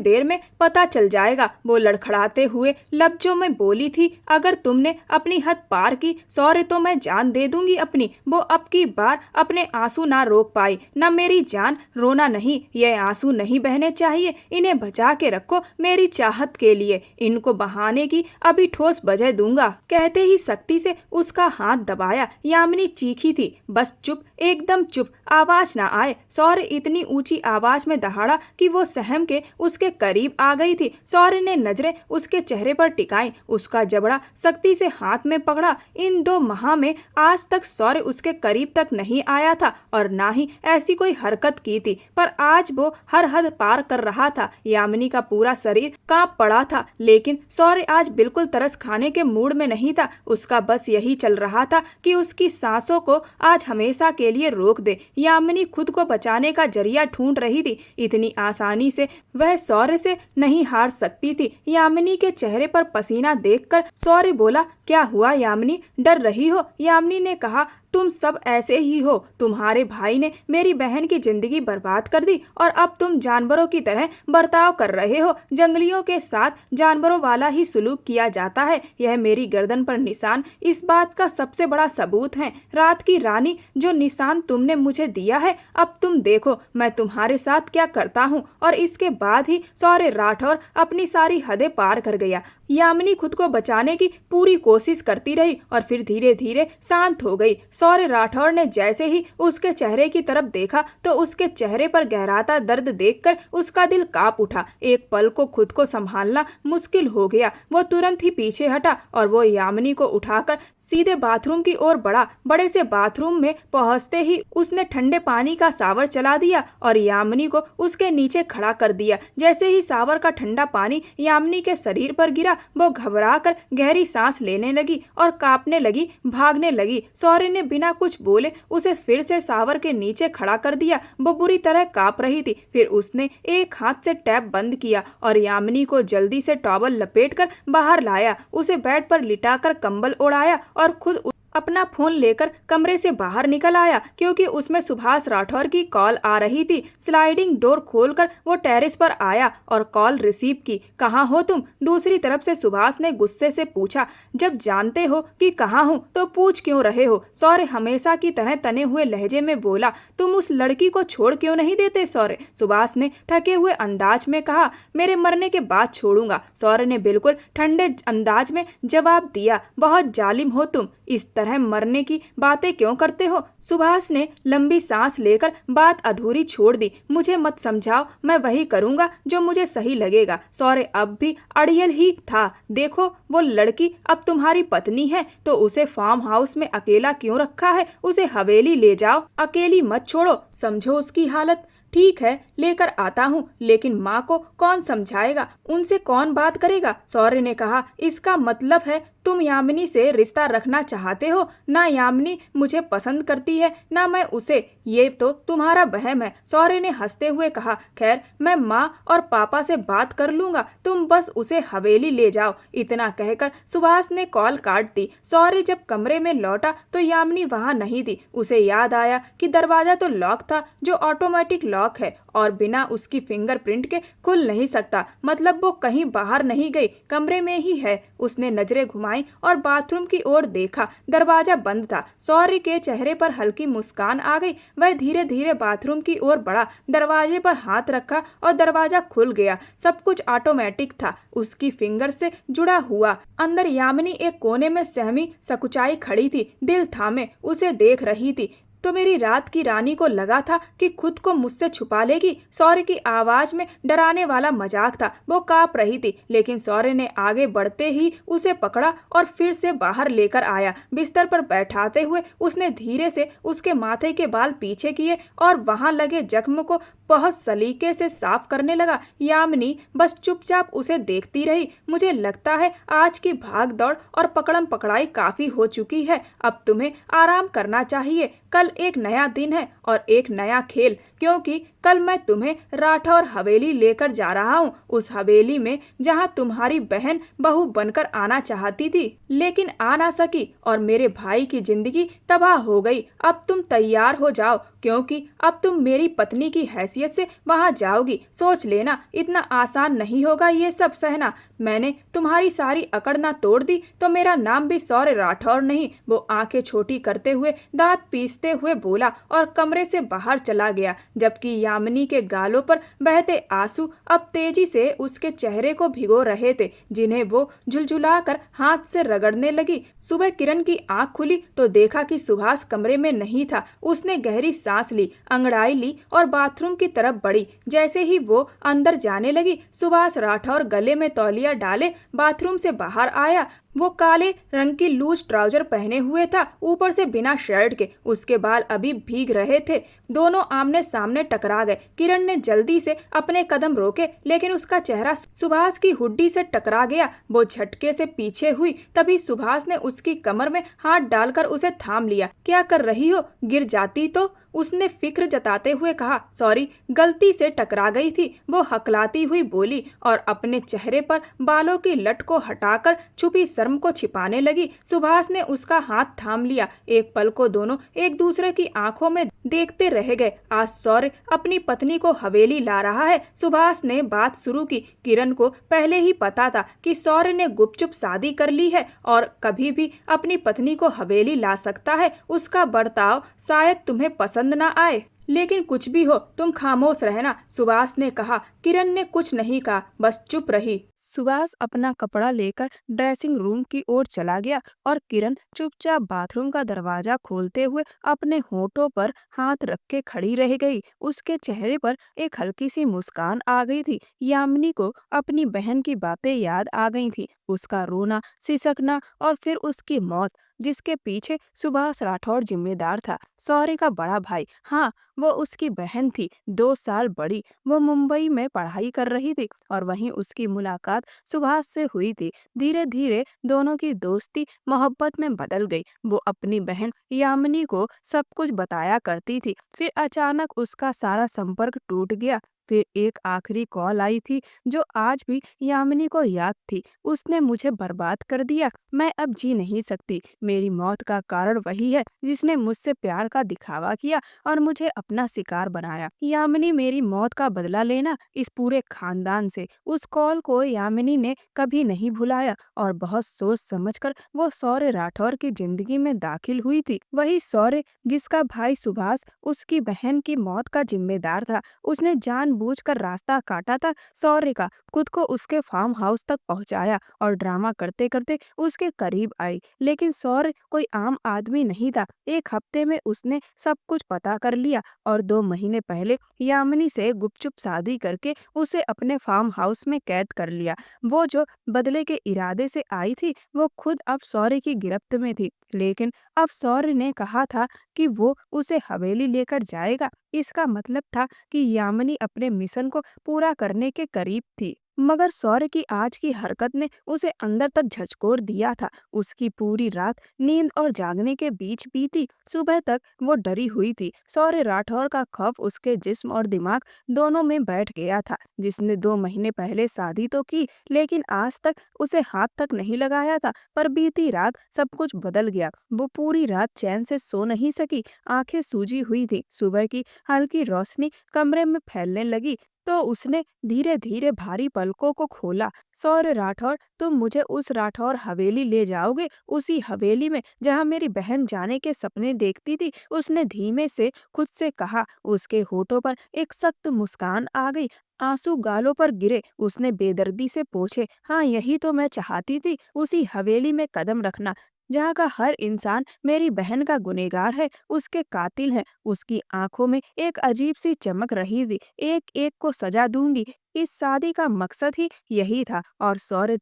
देर में पता चल जाएगा, वो लड़खड़ाते हुए लफ्जों में बोली थी। अगर तुमने अपनी हद पार की शौर्य, तो मैं जान दे दूंगी अपनी। वो अब की बार अपने आंसू ना रोक पाई। न मेरी जान, रोना नहीं, ये आंसू नहीं बहने चाहिए। इन्हें बचा के रखो मेरी चाहत के लिए। इनको बहाने की अभी ठोस वजह दूंगा। कहते ही सख्ती से उसका हाथ दबाया। यामिनी चीखी थी, बस चुप, एकदम चुप, आवाज ना आए। शौर्य इतनी ऊंची आवाज में दहाड़ा कि वो सहम के उसके करीब आ गई थी। शौर्य ने नजरें उसके चेहरे पर टिकाई, उसका जबड़ा सख्ती से हाथ में पकड़ा। इन 2 माह में आज तक शौर्य उसके करीब तक नहीं आया था और ना ही ऐसी कोई हरकत की थी, पर आज वो हर हद पार कर रहा था। यामिनी का पूरा शरीर कांप पड़ा था, लेकिन शौर्य आज बिल्कुल तरस खाने के मूड में नहीं था। उसका बस यही चल रहा था कि उसकी सांसों को आज हमेशा के लिए रोक दे। यामिनी खुद को बचाने का जरिया ढूंढ रही थी। इतनी आसानी से वह शौर्य से नहीं हार सकती थी। यामिनी के चेहरे पर पसीना देखकर शौर्य बोला, क्या हुआ यामिनी, डर रही हो? यामिनी ने कहा, तुम सब ऐसे ही हो। तुम्हारे भाई ने मेरी बहन की जिंदगी बर्बाद कर दी और अब तुम जानवरों की तरह बर्ताव कर रहे हो। जंगलियों के साथ जानवरों वाला ही सुलूक किया जाता है। यह मेरी गर्दन पर निशान इस बात का सबसे बड़ा सबूत है। रात की रानी, जो निशान तुमने मुझे दिया है, अब तुम देखो मैं तुम्हारे साथ क्या करता हूँ। और इसके बाद ही शौर्य राठौर अपनी सारी हदें पार कर गया। यामिनी खुद को बचाने की पूरी कोशिश करती रही और फिर धीरे धीरे शांत हो गई। शौर्य राठौर ने जैसे ही उसके चेहरे की तरफ देखा तो उसके चेहरे पर गहराता दर्द देखकर उसका दिल कांप उठा। एक पल को खुद को संभालना मुश्किल हो गया। वो तुरंत ही पीछे हटा और वो यामिनी को उठाकर सीधे बाथरूम की ओर बढ़ा। बड़े से बाथरूम में पहुंचते ही उसने ठंडे पानी का शावर चला दिया और यामिनी को उसके नीचे खड़ा कर दिया। जैसे ही शावर का ठंडा पानी यामिनी के शरीर पर गिरा, वो घबराकर गहरी सांस लेने लगी और कांपने लगी, भागने लगी। शौर्य ने बिना कुछ बोले उसे फिर से शावर के नीचे खड़ा कर दिया। वो बुरी तरह कांप रही थी। फिर उसने एक हाथ से टैप बंद किया और यामिनी को जल्दी से टॉवल लपेटकर बाहर लाया। उसे बेड पर लिटाकर कंबल ओढ़ाया और खुद अपना फोन लेकर कमरे से बाहर निकल आया, क्योंकि उसमें सुभाष राठौर की कॉल आ रही थी। स्लाइडिंग डोर खोलकर वो टेरेस पर आया और कॉल रिसीव की। कहाँ हो तुम? दूसरी तरफ से सुभाष ने गुस्से से पूछा। जब जानते हो कि कहाँ हूँ तो पूछ क्यों रहे हो? शौर्य हमेशा की तरह तने हुए लहजे में बोला। तुम उस लड़की को छोड़ क्यों नहीं देते शौर्य? सुभाष ने थके हुए अंदाज में कहा। मेरे मरने के बाद छोड़ूंगा, शौर्य ने बिल्कुल ठंडे अंदाज में जवाब दिया। बहुत जालिम हो तुम, इस तरह मरने की बातें क्यों करते हो? सुभाष ने लंबी सांस लेकर बात अधूरी छोड़ दी। मुझे मत समझाओ, मैं वही करूंगा जो मुझे सही लगेगा। शौर्य अब भी अड़ियल ही था। देखो, वो लड़की अब तुम्हारी पत्नी है तो उसे फार्म हाउस में अकेला क्यों रखा है? उसे हवेली ले जाओ, अकेली मत छोड़ो। समझो उसकी हालत। ठीक है, लेकर आता हूँ, लेकिन माँ को कौन समझाएगा? उनसे कौन बात करेगा? शौर्य ने कहा। इसका मतलब है तुम यामिनी से रिश्ता रखना चाहते हो? ना यामिनी मुझे पसंद करती है ना मैं उसे, ये तो तुम्हारा वहम है, शौर्य ने हंसते हुए कहा। खैर, मैं माँ और पापा से बात कर लूंगा, तुम बस उसे हवेली ले जाओ। इतना कहकर सुभाष ने कॉल काट दी। शौर्य जब कमरे में लौटा तो यामिनी वहां नहीं थी। उसे याद आया कि दरवाजा तो लॉक था, जो ऑटोमेटिक लॉक है और बिना उसकी फिंगरप्रिंट के खुल नहीं सकता। मतलब वो कहीं बाहर नहीं गई, कमरे में ही है। उसने नजरें घुमाई और बाथरूम की ओर देखा। दरवाजा बंद था। सौर्य के चेहरे पर हल्की मुस्कान आ गई। वह धीरे धीरे बाथरूम की ओर बढ़ा, दरवाजे पर हाथ रखा और दरवाजा खुल गया। सब कुछ ऑटोमेटिक था, उसकी फिंगर से जुड़ा हुआ। अंदर यामिनी एक कोने में सहमी सकुचाई खड़ी थी, दिल थामे उसे देख रही थी। तो मेरी रात की रानी को लगा था कि खुद को मुझसे छुपा लेगी। सौर्य की आवाज में डराने वाला मजाक था। वो कांप रही थी, लेकिन सौर्य ने आगे बढ़ते ही उसे पकड़ा और फिर से बाहर लेकर आया। बिस्तर पर बैठाते हुए उसने धीरे से उसके माथे के बाल पीछे किए और वहां लगे जख्म को बहुत सलीके से साफ करने लगा। यामिनी बस चुपचाप उसे देखती रही। मुझे लगता है आज की भाग दौड़ और पकड़म पकड़ाई काफी हो चुकी है। अब तुम्हें आराम करना चाहिए। कल एक नया दिन है और एक नया खेल, क्योंकि कल मैं तुम्हें राठौर हवेली लेकर जा रहा हूँ। उस हवेली में जहाँ तुम्हारी बहन बहू बनकर आना चाहती थी, लेकिन आ ना सकी और मेरे भाई की जिंदगी तबाह हो गई। अब तुम तैयार हो जाओ, क्योंकि अब तुम मेरी पत्नी की हैसियत से वहां जाओगी। सोच लेना, इतना आसान नहीं होगा ये सब सहना। मैंने तुम्हारी सारी अकड़ ना तोड़ दी तो मेरा नाम भी सौर्य राठौर नहीं। वो आंखें छोटी करते हुए दांत पीसते हुए बोला और कमरे से बाहर चला गया, जबकि यामिनी के गालों पर बहते आंसू अब तेजी से उसके चेहरे को भिगो रहे थे, जिन्हें वो झुलझुलाकर हाथ से रगड़ने लगी। सुबह किरण की आंख खुली तो देखा कि सुभाष कमरे में नहीं था। उसने गहरी सांस ली, अंगड़ाई ली और बाथरूम की तरफ बढ़ी। जैसे ही वो अंदर जाने लगी, सुभाष राठौर गले में तौलिया डाले बाथरूम से बाहर आया। वो काले रंग की लूज ट्राउजर पहने हुए था, ऊपर से बिना शर्ट के। उसके बाल अभी भीग रहे थे। दोनों आमने सामने टकरा गए। किरण ने जल्दी से अपने कदम रोके, लेकिन उसका चेहरा सुभाष की हुड्डी से टकरा गया। वो झटके से पीछे हुई, तभी सुभाष ने उसकी कमर में हाथ डालकर उसे थाम लिया। क्या कर रही हो? गिर जाती तो? उसने फिक्र जताते हुए कहा। सॉरी, गलती से टकरा गई थी, वो हकलाती हुई बोली और अपने चेहरे पर बालों की लट को हटाकर छुपी शर्म को छिपाने लगी। सुभाष ने उसका हाथ थाम लिया। एक पल को दोनों एक दूसरे की आंखों में देखते रह गए। आज सौर्य अपनी पत्नी को हवेली ला रहा है। सुभाष ने बात शुरू की। किरण को पहले ही पता था कि सौर्य ने गुपचुप शादी कर ली है और कभी भी अपनी पत्नी को हवेली ला सकता है। उसका बर्ताव शायद तुम्हें पसंद न आए, लेकिन कुछ भी हो तुम खामोश रहना, सुभाष ने कहा। किरण ने कुछ नहीं कहा, बस चुप रही। सुभाष अपना कपड़ा लेकर ड्रेसिंग रूम की ओर चला गया और किरण चुपचाप बाथरूम का दरवाजा खोलते हुए अपने होठों पर हाथ रख के खड़ी रह गई। उसके चेहरे पर एक हल्की सी मुस्कान आ गई थी। यामिनी को अपनी बहन की बातें याद आ गई थी, उसका रोना, सिसकना और फिर उसकी मौत, जिसके पीछे सुभाष राठौर जिम्मेदार था। सौर्य का बड़ा भाई, हाँ, वो उसकी बहन थी, 2 साल बड़ी। वो मुंबई में पढ़ाई कर रही थी और वहीं उसकी मुलाकात सुभाष से हुई थी। धीरे धीरे दोनों की दोस्ती मोहब्बत में बदल गई। वो अपनी बहन यामिनी को सब कुछ बताया करती थी। फिर अचानक उसका सारा संपर्क टूट गया। फिर एक आखिरी कॉल आई थी जो आज भी यामिनी को याद थी। उसने मुझे बर्बाद कर दिया, मैं अब जी नहीं सकती। मेरी मौत का कारण वही है जिसने मुझसे प्यार का दिखावा किया और मुझे अपना शिकार बनाया। यामिनी मेरी मौत का बदला लेना इस पूरे खानदान से। उस कॉल को यामिनी ने कभी नहीं भुलाया और बहुत सोच समझकर वो सौर्य राठौर की जिंदगी में दाखिल हुई थी। वही सौर्य जिसका भाई सुभाष उसकी बहन की मौत का जिम्मेदार था। उसने जानबूझकर रास्ता काटा था सौर्य का, खुद को उसके फार्म हाउस तक पहुंचाया और ड्रामा करते करते उसके करीब आई। लेकिन सौर्य कोई आम आदमी नहीं था। एक हफ्ते में उसने सब कुछ पता कर लिया और 2 महीने पहले यामिनी से गुपचुप शादी करके उसे अपने फार्म हाउस में कैद कर लिया। वो जो बदले के इरादे से आई थी, वो खुद अब सौर्य की गिरफ्त में थी। लेकिन अब सौर्य ने कहा था कि वो उसे हवेली लेकर जाएगा। इसका मतलब था कि यामिनी अपने मिशन को पूरा करने के करीब थी। मगर सौर्य की आज की हरकत ने उसे अंदर तक झकझोर दिया था। उसकी पूरी रात नींद और जागने के बीच बीती। सुबह तक वो डरी हुई थी। सौर्य राठौर का खौफ उसके जिस्म और दिमाग दोनों में बैठ गया था। जिसने 2 महीने पहले शादी तो की, लेकिन आज तक उसे हाथ तक नहीं लगाया था। पर बीती रात सब कुछ बदल गया। वो पूरी रात चैन से सो नहीं सकी। आंखें सूजी हुई थी। सुबह की हल्की रोशनी कमरे में फैलने लगी तो उसने धीरे धीरे भारी पलकों को खोला। सौर्य राठौर, तुम मुझे उस राठौर हवेली ले जाओगे, उसी हवेली में जहाँ मेरी बहन जाने के सपने देखती थी? उसने धीमे से खुद से कहा। उसके होठों पर एक सख्त मुस्कान आ गई। आंसू गालों पर गिरे। उसने बेदर्दी से पूछे, हाँ यही तो मैं चाहती थी, उसी हवेली में कदम रखना जहाँ का हर इंसान मेरी बहन का गुनहगार है, उसके कातिल है। उसकी आंखों में एक अजीब सी चमक रही थी। एक एक को सजा दूंगी। इस शादी का मकसद ही यही था। और सौर्य,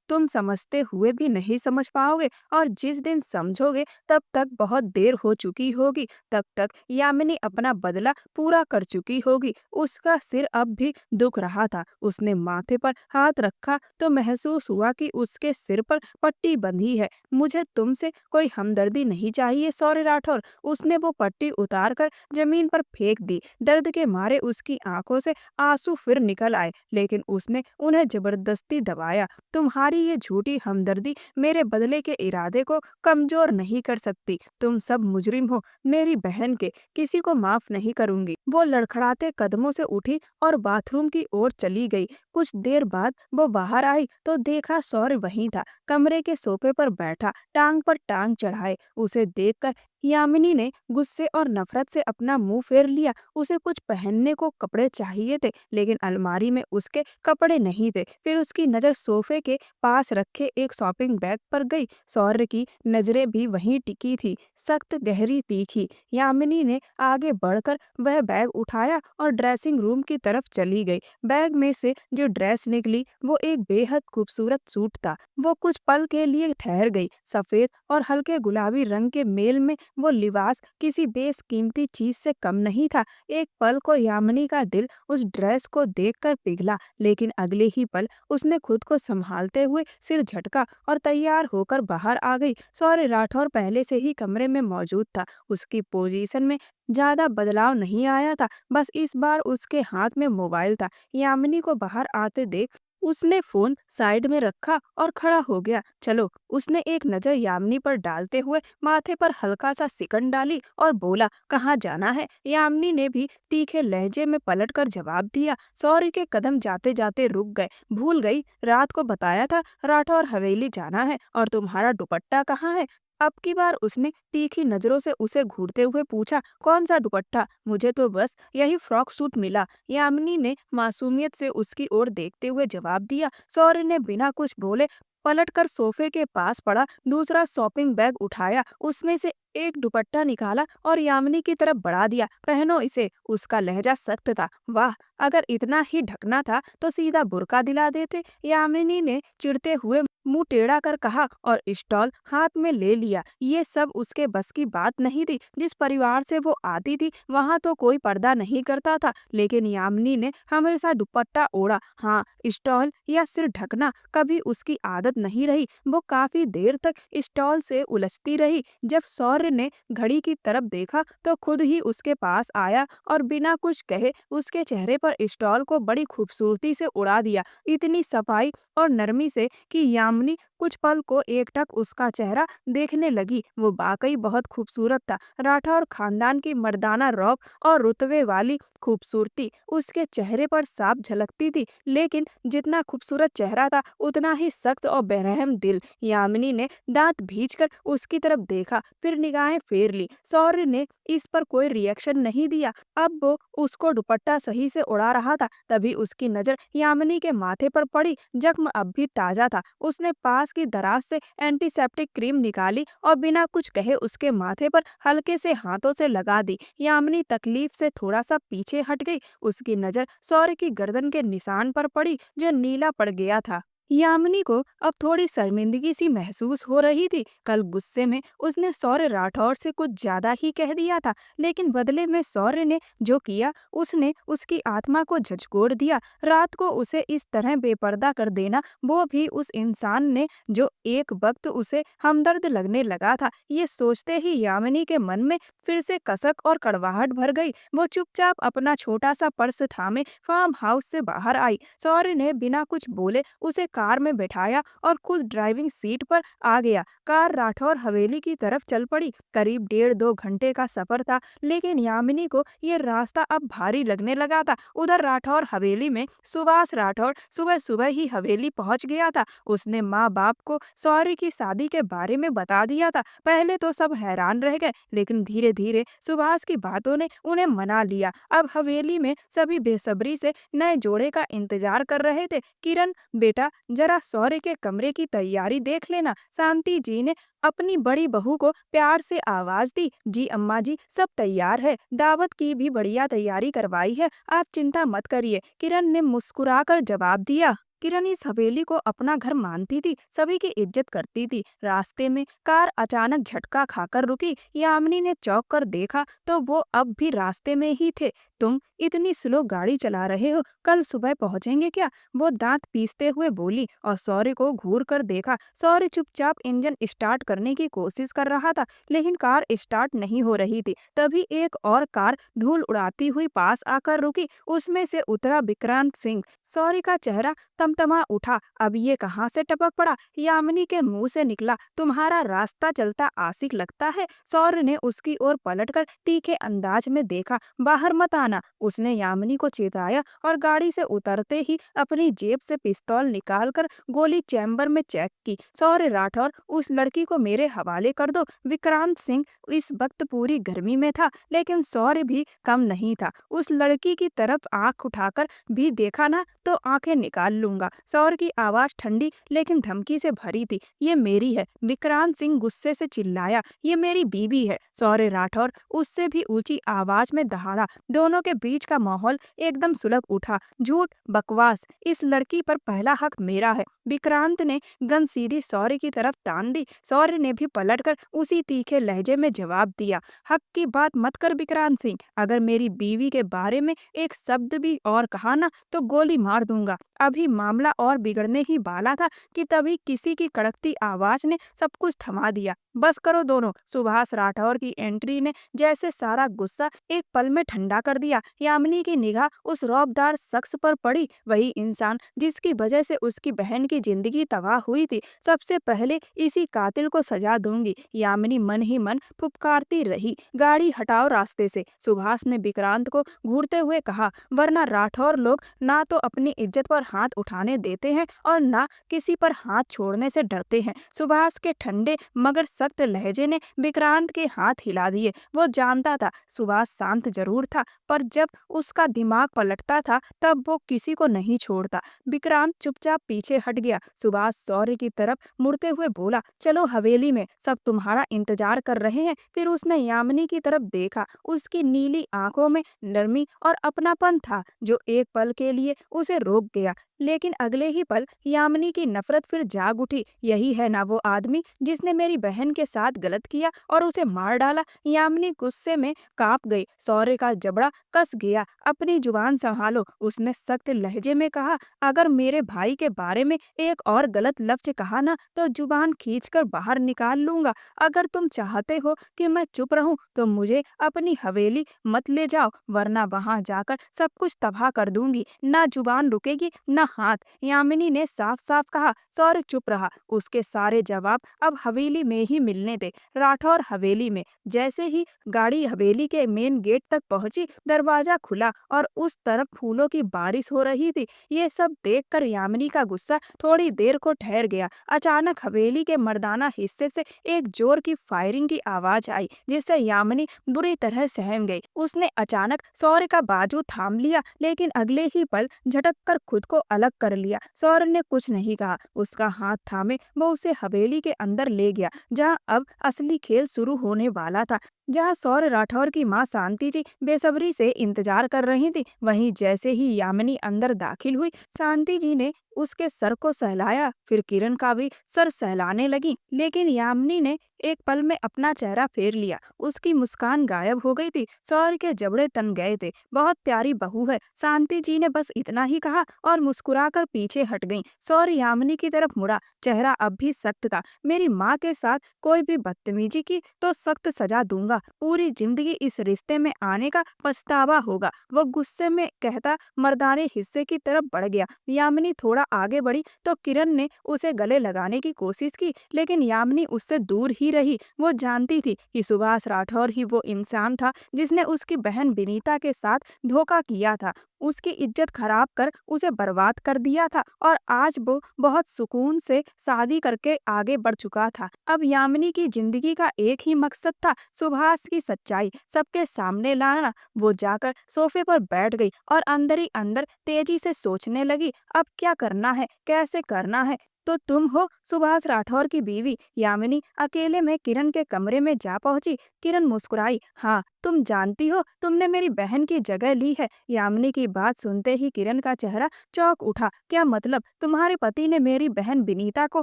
तुम समझते हुए भी नहीं समझ पाओगे, और जिस दिन समझोगे तब तक बहुत देर हो चुकी होगी। तब तक यामिनी अपना बदला पूरा कर चुकी होगी। उसका सिर अब भी दुख रहा था। उसने माथे पर हाथ रखा तो महसूस हुआ कि उसके सिर पर पट्टी बंधी है। मुझे तुमसे कोई हमदर्दी नहीं चाहिए सौर्य राठौर। उसने वो पट्टी उतार कर जमीन पर फेंक दी। दर्द के मारे उसकी आंखों से आंसू फिर निकल आए, लेकिन उसने उन्हें जबरदस्ती दबाया। तुम्हारी ये झूठी हमदर्दी मेरे बदले के इरादे को कमजोर नहीं कर सकती। तुम सब मुजरिम हो, मेरी बहन के किसी को माफ नहीं करूंगी। वो लड़खड़ाते कदमों से उठी और बाथरूम की ओर चली गई। कुछ देर बाद वो बाहर आई तो देखा सौर्य वहीं था, कमरे के सोफे पर बैठा, टांग पर टांग चढ़ाए। उसे देखकर यामिनी ने गुस्से और नफरत से अपना मुंह फेर लिया। उसे कुछ पहनने को कपड़े चाहिए थे, लेकिन अलमारी में उसके कपड़े नहीं थे। फिर उसकी नजर सोफे के पास रखे एक शॉपिंग बैग पर गई। सौर्य की नजरें भी वहीं टिकी थी, सख्त, गहरी, तीखी। यामिनी ने आगे बढ़कर वह बैग उठाया और ड्रेसिंग रूम की तरफ चली गई। बैग में से जो ड्रेस निकली वो एक बेहद खूबसूरत सूट था। वो कुछ पल के लिए ठहर गई। सफेद और हल्के गुलाबी रंग के मेल में वो लिबास किसी बेशकीमती चीज से कम नहीं था। एक पल को यामिनी का दिल उस ड्रेस को देखकर पिघला, लेकिन अगले ही पल उसने खुद को संभालते हुए सिर झटका और तैयार होकर बाहर आ गई। सौर्य राठौर पहले से ही कमरे में मौजूद था। उसकी पोजीशन में ज्यादा बदलाव नहीं आया था, बस इस बार उसके हाथ में मोबाइल था। यामिनी को बाहर आते देख उसने फोन साइड में रखा और खड़ा हो गया। चलो, उसने एक नजर यामिनी पर डालते हुए माथे पर हल्का सा सिकन डाली और बोला, कहाँ जाना है? यामिनी ने भी तीखे लहजे में पलटकर जवाब दिया। सौर्य के कदम जाते जाते रुक गए। भूल गई, रात को बताया था राठौर हवेली जाना है। और तुम्हारा दुपट्टा कहाँ है? अब की बार उसने तीखी नजरों से उसे घूरते हुए पूछा, कौन सा दुपट्टा? मुझे तो बस यही फ्रॉक सूट मिला। यामिनी ने मासूमियत से उसकी ओर देखते हुए जवाब दिया। सौर्य ने बिना कुछ बोले पलटकर सोफे के पास पड़ा दूसरा शॉपिंग बैग उठाया, उसमें से एक दुपट्टा निकाला और यामिनी की तरफ बढ़ा दिया। पहनो इसे। उसका लहजा सख्त था। वाह, अगर इतना ही ढकना था तो सीधा बुर्का दिला देते। यामिनी ने चिढ़ते हुए मुंह टेढ़ा कर कहा और स्टॉल हाथ में ले लिया। ये सब उसके बस की बात नहीं थी। जिस परिवार से वो आती थी वहाँ तो कोई पर्दा नहीं करता था, लेकिन यामिनी ने हमेशा दुपट्टा ओढ़ा। हाँ, स्टॉल या सिर ढकना कभी उसकी आदत नहीं रही। वो काफी देर तक स्टॉल से उलझती रही। जब सौर्य ने घड़ी की तरफ देखा तो खुद ही उसके पास आया और बिना कुछ कहे उसके चेहरे पर स्टॉल को बड़ी खूबसूरती से उड़ा दिया। इतनी सफाई और नरमी से कि यामिनी कुछ पल को एकटक उसका चेहरा देखने लगी। वो वाकई बहुत खूबसूरत था। राठौर खानदान की मर्दाना रौब और रुतबे वाली खूबसूरती उसके चेहरे पर साफ झलकती थी, लेकिन जितना खूबसूरत चेहरा था उतना ही सख्त और बेरहम दिल। यामिनी ने दांत भींचकर उसकी तरफ देखा, फिर निगाहें फेर ली। सौर्य ने इस पर कोई रिएक्शन नहीं दिया। अब वो उसको दुपट्टा सही से उड़ा रहा था। तभी उसकी नजर यामिनी के माथे पर पड़ी। जख्म अब भी ताजा था। उसने पास की दराज से एंटीसेप्टिक क्रीम निकाली और बिना कुछ कहे उसके माथे पर हल्के से हाथों से लगा दी। यामिनी तकलीफ से थोड़ा सा पीछे हट गई। उसकी नजर सौर्य की गर्दन के निशान पर पड़ी जो नीला पड़ गया था। यामिनी को अब थोड़ी शर्मिंदगी सी महसूस हो रही थी। कल गुस्से में उसने सौर्य राठौर से कुछ ज्यादा ही कह दिया था, लेकिन बदले में सौर्य ने जो किया उसने उसकी आत्मा को झंझोड़ दिया। रात को उसे इस तरह बेपर्दा कर देना, वो भी उस इंसान ने जो एक वक्त उसे हमदर्द लगने लगा था। ये सोचते ही यामिनी के मन में फिर से कसक और कड़वाहट भर गई। वो चुपचाप अपना छोटा सा पर्स थामे फार्म हाउस से बाहर आई। सौर्य ने बिना कुछ बोले उसे कार में बैठाया और खुद ड्राइविंग सीट पर आ गया। कार राठौर हवेली की तरफ चल पड़ी। करीब 1.5-2 घंटे का सफर था, लेकिन यामिनी को ये रास्ता अब भारी लगने लगा था। उधर राठौर हवेली में सुभाष राठौर सुबह सुबह ही हवेली पहुंच गया था। उसने माँ बाप को सौर्य की शादी के बारे में बता दिया था। पहले तो सब हैरान रह गए, लेकिन धीरे धीरे सुभाष की बातों ने उन्हें मना लिया। अब हवेली में सभी बेसब्री से नए जोड़े का इंतजार कर रहे थे। किरण बेटा, जरा सौर्य के कमरे की तैयारी देख लेना। शांति जी ने अपनी बड़ी बहू को प्यार से आवाज दी। जी अम्मा जी, सब तैयार है। दावत की भी बढ़िया तैयारी करवाई है, आप चिंता मत करिए, किरण ने मुस्कुराकर जवाब दिया। किरण इस हवेली को अपना घर मानती थी, सभी की इज्जत करती थी। रास्ते में कार अचानक झटका खाकर रुकी। यामिनी ने चौंक कर देखा तो वो अब भी रास्ते में ही थे। तुम इतनी स्लो गाड़ी चला रहे हो, कल सुबह पहुंचेंगे क्या? वो दांत पीसते हुए बोली और सौर्य को घूर कर देखा। सौर्य चुपचाप इंजन स्टार्ट करने की कोशिश कर रहा था, लेकिन कार स्टार्ट नहीं हो रही थी। तभी एक और कार धूल उड़ाती हुई पास आकर रुकी। उसमें से उतरा विक्रांत सिंह। सौर्य का चेहरा तमतमा उठा। अब ये कहाँ से टपक पड़ा? यामिनी के मुंह से निकला, तुम्हारा रास्ता चलता आशिक लगता है। सौर्य ने उसकी ओर पलटकर तीखे अंदाज में देखा। बाहर मत आना, उसने यामिनी को चेताया और गाड़ी से उतरते ही अपनी जेब से पिस्तौल निकालकर गोली चैम्बर में चेक की। सौर्य राठौर, उस लड़की को मेरे हवाले कर दो। विक्रांत सिंह इस वक्त पूरी गर्मी में था, लेकिन सौर्य भी कम नहीं था। उस लड़की की तरफ आंख उठाकर भी देखा ना तो आंखें निकाल लूंगा। सौर्य की आवाज ठंडी लेकिन धमकी से भरी थी। ये मेरी है, विक्रांत सिंह गुस्से से चिल्लाया। ये मेरी बीवी है। सौर्य राठौर उससे भी ऊंची आवाज में दहाड़ा। दोनों के बीच का माहौल एकदम सुलग उठा। झूठ, बकवास, इस लड़की पर पहला हक मेरा है। विक्रांत ने गन सीधी सौर्य की तरफ तान दी। सौर्य ने भी पलटकर उसी तीखे लहजे में जवाब दिया, हक की बात मत कर विक्रांत सिंह, अगर मेरी बीवी के बारे में एक शब्द भी और कहा ना तो गोली मार दूंगा। अभी मामला और बिगड़ने ही वाला था कि तभी किसी की कड़कती आवाज ने सब कुछ थमा दिया। बस करो दोनों। सुभाष राठौर की एंट्री ने जैसे सारा गुस्सा एक पल में ठंडा कर दिया। यामिनी की निगाह उस रौबदार शख्स पर पड़ी, वही इंसान जिसकी वजह से उसकी बहन की जिंदगी तबाह हुई थी। सबसे पहले इसी कातिल को सजा दूंगी, यामिनी मन ही मन फुफकारती रही। गाड़ी हटाओ रास्ते से, सुभाष ने विक्रांत को घूरते हुए कहा, वरना राठौर लोग ना तो अपनी इज्जत पर हाथ उठाने देते हैं और ना किसी पर हाथ छोड़ने से डरते हैं। सुभाष के ठंडे मगर सख्त लहजे ने विक्रांत के हाथ हिला दिए। वो जानता था सुभाष शांत जरूर था, पर जब उसका दिमाग पलटता था तब वो किसी को नहीं छोड़ता। विक्रांत चुपचाप पीछे हट गया। सुभाष सौर्य की तरफ मुड़ते हुए बोला, चलो हवेली में, सब तुम्हारा इंतजार कर रहे हैं। फिर उसने यामिनी की तरफ देखा। उसकी नीली आंखों में नरमी और अपनापन था जो एक पल के लिए उसे रोक गया, लेकिन अगले ही पल यामिनी की नफरत फिर जाग उठी। यही है ना वो आदमी जिसने मेरी बहन के साथ गलत किया और उसे मार डाला। यामिनी गुस्से में कांप गई। सौर्य का जबड़ा कस गया। अपनी जुबान संभालो, उसने सख्त लहजे में कहा, अगर मेरे भाई के बारे में एक और गलत लफ्ज कहा ना तो जुबान खींचकर बाहर निकाल लूंगा। अगर तुम चाहते हो कि मैं चुप रहूं तो मुझे अपनी हवेली मत ले जाओ, वरना वहां जाकर सब कुछ तबाह कर दूंगी। ना जुबान रुकेगी ना हाथ, यामिनी ने साफ साफ कहा। सौर्य चुप रहा। उसके सारे जवाब अब हवेली में ही मिलने थे। राठौर हवेली में। जैसे ही गाड़ी हवेली के मेन गेट तक पहुंची, दरवाजा खुला और उस तरफ फूलों की बारिश हो रही थी। ये सब देखकर यामिनी का गुस्सा थोड़ी देर को ठहर गया। अचानक हवेली के मर्दाना हिस्से से एक जोर की फायरिंग की आवाज आई, जिससे यामिनी बुरी तरह सहम गई। उसने अचानक सौर्य का बाजू थाम लिया, लेकिन अगले ही पल झटक कर खुद को अलग कर लिया। सौर्य ने कुछ नहीं कहा। उसका हाथ थामे वो उसे हवेली के अंदर ले गया, जहाँ अब असली खेल शुरू होने वाला था। जहाँ सौर्य राठौर की माँ शांति जी बेसब्री से इंतजार कर रही थी, वहीं जैसे ही यामिनी अंदर दाखिल हुई, शांति जी ने उसके सर को सहलाया, फिर किरण का भी सर सहलाने लगी, लेकिन यामिनी ने एक पल में अपना चेहरा फेर लिया। उसकी मुस्कान गायब हो गई थी, सौर्य के जबड़े तन गए थे। बहुत प्यारी बहू है, शांति जी ने बस इतना ही कहा और मुस्कुराकर पीछे हट गईं। सौर्य यामिनी की तरफ मुड़ा, चेहरा अब भी सख्त था। मेरी माँ के साथ कोई भी बदतमीजी की तो सख्त सजा दूंगा, पूरी जिंदगी इस रिश्ते में आने का पछतावा होगा, वो गुस्से में कहता मर्दाने हिस्से की तरफ बढ़ गया। यामिनी थोड़ा आगे बढ़ी तो किरण ने उसे गले लगाने की कोशिश की, लेकिन यामिनी उससे दूर ही रही। वो जानती थी कि सुभाष राठौर ही वो इंसान था जिसने उसकी बहन विनीता के साथ धोखा किया था, उसकी इज्जत खराब कर उसे बर्बाद कर दिया था, और आज वो बहुत सुकून से शादी करके आगे बढ़ चुका था। अब यामिनी की जिंदगी का एक ही मकसद था, सुभाष की सच्चाई सबके सामने लाना। वो जाकर सोफे पर बैठ गई और अंदर ही अंदर तेजी से सोचने लगी, अब क्या करना है, कैसे करना है। तो तुम हो सुभाष राठौर की बीवी? यामिनी अकेले में किरण के कमरे में जा पहुंची। किरण मुस्कुराई, हाँ तुम जानती हो तुमने मेरी बहन की जगह ली है। यामिनी की बात सुनते ही किरण का चेहरा चौंक उठा। क्या मतलब? तुम्हारे पति ने मेरी बहन विनीता को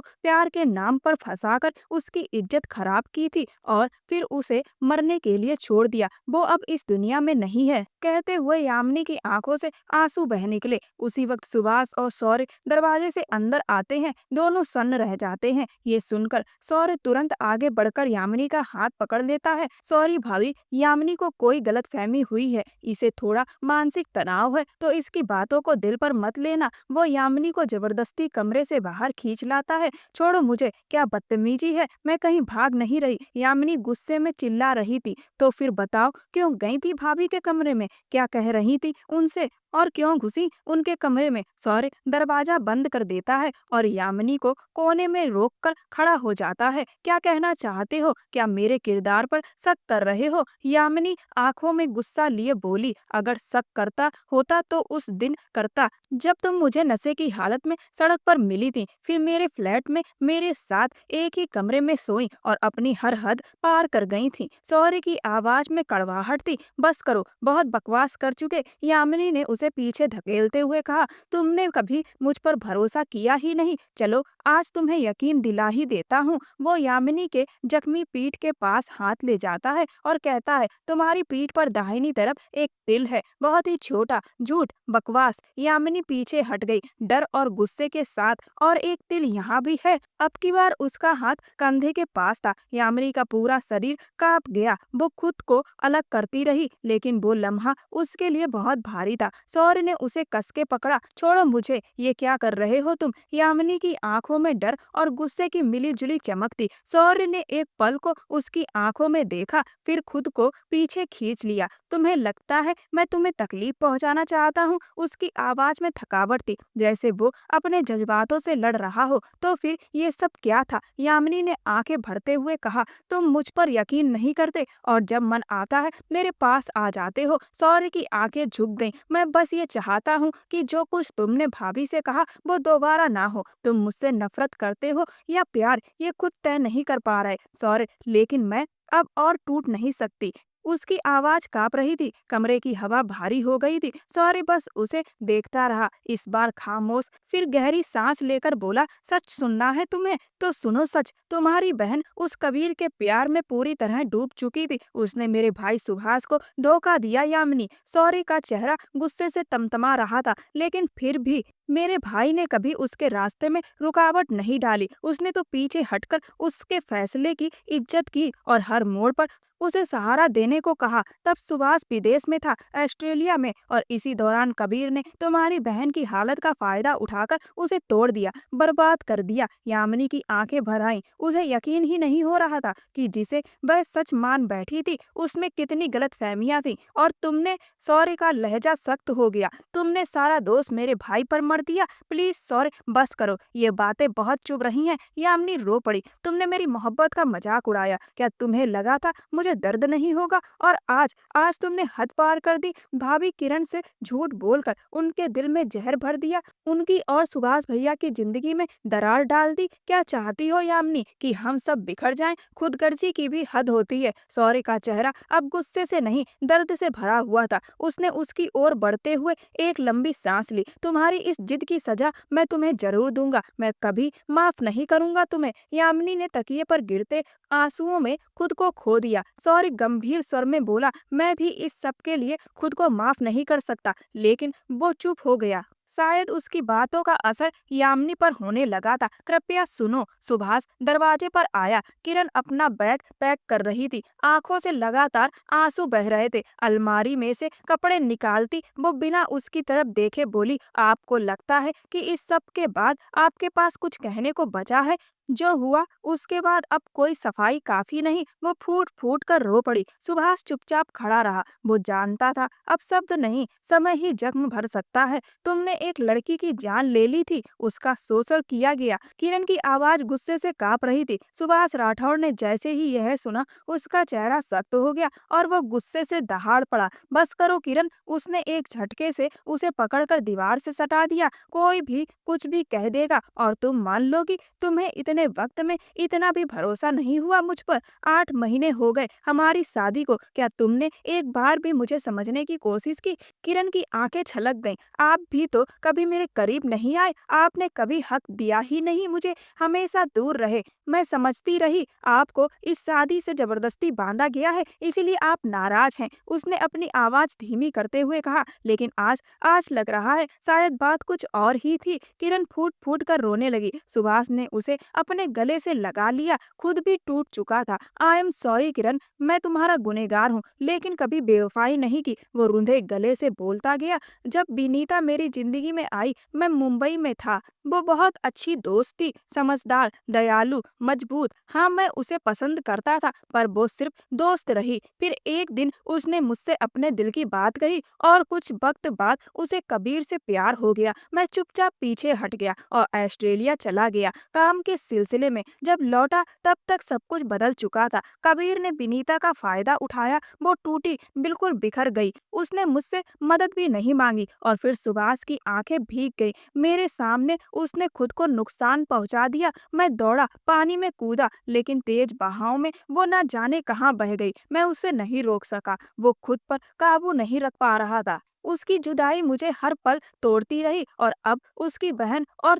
प्यार के नाम पर फंसाकर उसकी इज्जत खराब की थी और फिर उसे मरने के लिए छोड़ दिया। वो अब इस दुनिया में नहीं है। कहते हुए यामिनी की आंखों से आंसू बह निकले। उसी वक्त सुभाष और सौर्य दरवाजे से अंदर आते हैं। दोनों सन्न रह जाते हैं। ये सुनकर सौर्य तुरंत आगे बढ़कर यामिनी का हाथ पकड़ लेता है। सॉरी भाभी, यामिनी को कोई गलतफहमी हुई है, इसे थोड़ा मानसिक तनाव है, तो इसकी बातों को दिल पर मत लेना। वो यामिनी को जबरदस्ती कमरे से बाहर खींच लाता है। छोड़ो मुझे, क्या बदतमीजी है, मैं कहीं भाग नहीं रही। यामिनी गुस्से में चिल्ला रही थी। तो फिर बताओ क्यों गई थी भाभी के कमरे में, क्या कह रही थी उनसे, और क्यों घुसी उनके कमरे में? सौर्य दरवाजा बंद कर देता है और यामिनी को कोने में रोककर खड़ा हो जाता है। क्या कहना चाहते हो? क्या मेरे किरदार पर शक कर रहे हो? यामिनी आंखों में गुस्सा लिए बोली, अगर शक करता होता तो उस दिन करता जब तुम मुझे नशे की हालत में सड़क पर मिली थी, फिर मेरे फ्लैट में मेरे साथ एक ही कमरे में सोई और अपनी हर हद पार कर गई थी। सौर्य की आवाज में कड़वाहट थी। बस करो, बहुत बकवास कर चुके। यामिनी ने उसे पीछे धकेलते हुए कहा, तुमने कभी मुझ पर भरोसा किया ही नहीं। चलो आज तुम्हें यकीन दिला ही देता हूँ। वो यामिनी के जख्मी पीठ के पास हाथ ले जाता है और कहता है, तुम्हारी पीठ पर दाहिनी तरफ एक तिल है, बहुत ही छोटा। झूठ, बकवास। यामिनी पीछे हट गई डर और गुस्से के साथ, और एक तिल यहाँ भी है। अब की बार उसका हाथ कंधे के पास था। यामिनी का पूरा शरीर कांप गया। वो खुद को अलग करती रही, लेकिन वो लम्हा उसके लिए बहुत भारी था। सौर्य ने उसे कस के पकड़ा। छोड़ो मुझे, ये क्या कर रहे हो तुम? यामिनी की आंखों में डर और गुस्से की मिली-जुली चमक थी। सौर्य ने एक पल को उसकी आंखों में देखा, फिर खुद को पीछे खींच लिया। तुम्हें लगता है मैं तुम्हें तकलीफ पहुंचाना चाहता हूँ? उसकी आवाज में थकावट थी, जैसे वो अपने जज्बातों से लड़ रहा हो। तो फिर ये सब क्या था? यामिनी ने आंखें भरते हुए कहा, तुम मुझ पर यकीन नहीं करते और जब मन आता है मेरे पास आ जाते हो। सौर्य की आंखें झुक गईं। मैं बस ये चाहता हूँ कि जो कुछ तुमने भाभी से कहा वो दोबारा ना हो। तुम मुझसे नफरत करते हो या प्यार, ये खुद तय नहीं कर पा रहे सौर्य, लेकिन मैं अब और टूट नहीं सकती। उसकी आवाज कांप रही थी। कमरे की हवा भारी हो गई थी। सौर्य बस उसे देखता रहा, इस बार खामोश। फिर गहरी सांस लेकर बोला, सच सुनना है तुम्हें तो सुनो सच। तुम्हारी बहन उस कबीर के प्यार में पूरी तरह डूब चुकी थी। उसने मेरे भाई सुभाष को धोखा दिया। यामिनी, सौर्य का चेहरा गुस्से से तमतमा रहा था, लेकिन फिर भी मेरे भाई ने कभी उसके रास्ते में रुकावट नहीं डाली। उसने तो पीछे हटकर उसके फैसले की इज्जत की और हर मोड़ पर उसे सहारा देने को कहा। तब सुभाष विदेश में था, ऑस्ट्रेलिया में, और इसी दौरान कबीर ने तुम्हारी बहन की हालत का फायदा उठाकर उसे तोड़ दिया, बर्बाद कर दिया। यामिनी की आंखें भर आईं। उसे यकीन ही नहीं हो रहा था कि जिसे वह सच मान बैठी थी उसमें कितनी गलतफहमियां थी। और तुमने, सौर्य का लहजा सख्त हो गया, तुमने सारा दोष मेरे भाई पर मर दिया। प्लीज सौर्य, बस करो, ये बातें बहुत चुभ रही हैं। यामिनी रो पड़ी। तुमने मेरी मोहब्बत का मजाक उड़ाया। क्या तुम्हें लगा था मुझे मुझे दर्द नहीं होगा। और आज आज तुमने हद पार कर दी। भाभी किरण से झूठ बोलकर उनके दिल में जहर भर दिया, उनकी और सुभाष भैया की जिंदगी में दरार डाल दी। क्या चाहती हो यामिनी, कि हम सब बिखर जाएं? खुदगर्जी की भी हद होती है। सौर्य का चेहरा अब गुस्से से नहीं, दर्द से भरा हुआ था। उसने उसकी ओर बढ़ते हुए एक लंबी सांस ली। तुम्हारी इस जिद की सजा मैं तुम्हें जरूर दूंगा। मैं कभी माफ नहीं करूंगा तुम्हें। यामिनी ने तकिए पर गिरते आंसुओं में खुद को खो दिया। सौर्य गंभीर स्वर में बोला, मैं भी इस सब के लिए खुद को माफ नहीं कर सकता। लेकिन वो चुप हो गया। शायद उसकी बातों का असर यामिनी पर होने लगा था। कृपया सुनो। सुभाष दरवाजे पर आया। किरण अपना बैग पैक कर रही थी। आंखों से लगातार आंसू बह रहे थे। अलमारी में से कपड़े निकालती वो बिना उसकी तरफ देखे बोली, आपको लगता है कि इस सब के बाद आपके पास कुछ कहने को बचा है? जो हुआ उसके बाद अब कोई सफाई काफी नहीं। वो फूट फूट कर रो पड़ी। सुभाष चुपचाप खड़ा रहा। वो जानता था अब शब्द नहीं, समय ही जख्म भर सकता है। तुमने एक लड़की की जान ले ली थी, उसका शोषण किया गया। किरण की आवाज गुस्से से कांप रही थी। सुभाष राठौर ने जैसे ही यह सुना, उसका चेहरा सख्त हो गया और वो गुस्से से दहाड़ पड़ा। बस करो किरण। उसने एक झटके से उसे पकड़कर दीवार से सटा दिया। कोई भी कुछ भी कह देगा और तुम मान लोगी? तुम्हें इतने वक्त में इतना भी भरोसा नहीं हुआ मुझ पर? 8 महीने हो गए हमारी शादी को। क्या तुमने एक बार भी मुझे समझने की कोशिश की? किरण की आंखें छलक गईं। आप भी तो कभी मेरे करीब नहीं आए। आपने कभी हक दिया ही नहीं मुझे। हमेशा दूर रहे। मैं समझती रही आपको इस शादी से जबरदस्ती बांधा गया है, इसीलिए आप नाराज हैं। उसने अपनी आवाज धीमी करते हुए कहा, लेकिन आज आज लग रहा है शायद बात कुछ और ही थी। किरण फूट फूट कर रोने लगी। सुभाष ने उसे अपने गले से लगा लिया। खुद भी टूट चुका था। आई एम सॉरी किरण, मैं तुम्हारा गुनहगार हूँ, लेकिन कभी बेवफाई नहीं की। वो रूंधे गले से बोलता गया। जब विनीता मेरी जिंदगी में आई, मैं मुंबई में था। वो बहुत अच्छी दोस्त थी, समझदार, दयालु, मजबूत। हाँ, मैं उसे पसंद करता था, पर वो सिर्फ दोस्त रही। फिर एक दिन उसने मुझसे अपने दिल की बात कही और कुछ वक्त बाद उसे कबीर से प्यार हो गया। मैं चुपचाप पीछे हट गया और ऑस्ट्रेलिया चला गया काम के सिलसिले में। जब लौटा तब तक सब कुछ बदल चुका था। कबीर ने विनीता का फायदा उठाया। वो टूटी, बिल्कुल बिखर गई। उसने मुझसे मदद भी नहीं मांगी। और फिर सुभाष की आंखें भीग गई। मेरे सामने उसने खुद को नुकसान पहुंचा दिया। मैं दौड़ा, पानी में कूदा, लेकिन तेज बहाव में वो न जाने कहाँ बह गई। मैं उसे नहीं रोक सका। वो खुद पर काबू नहीं रख पा रहा था। उसकी जुदाई मुझे हर पल तोड़ती रही। और अब उसकी बहन और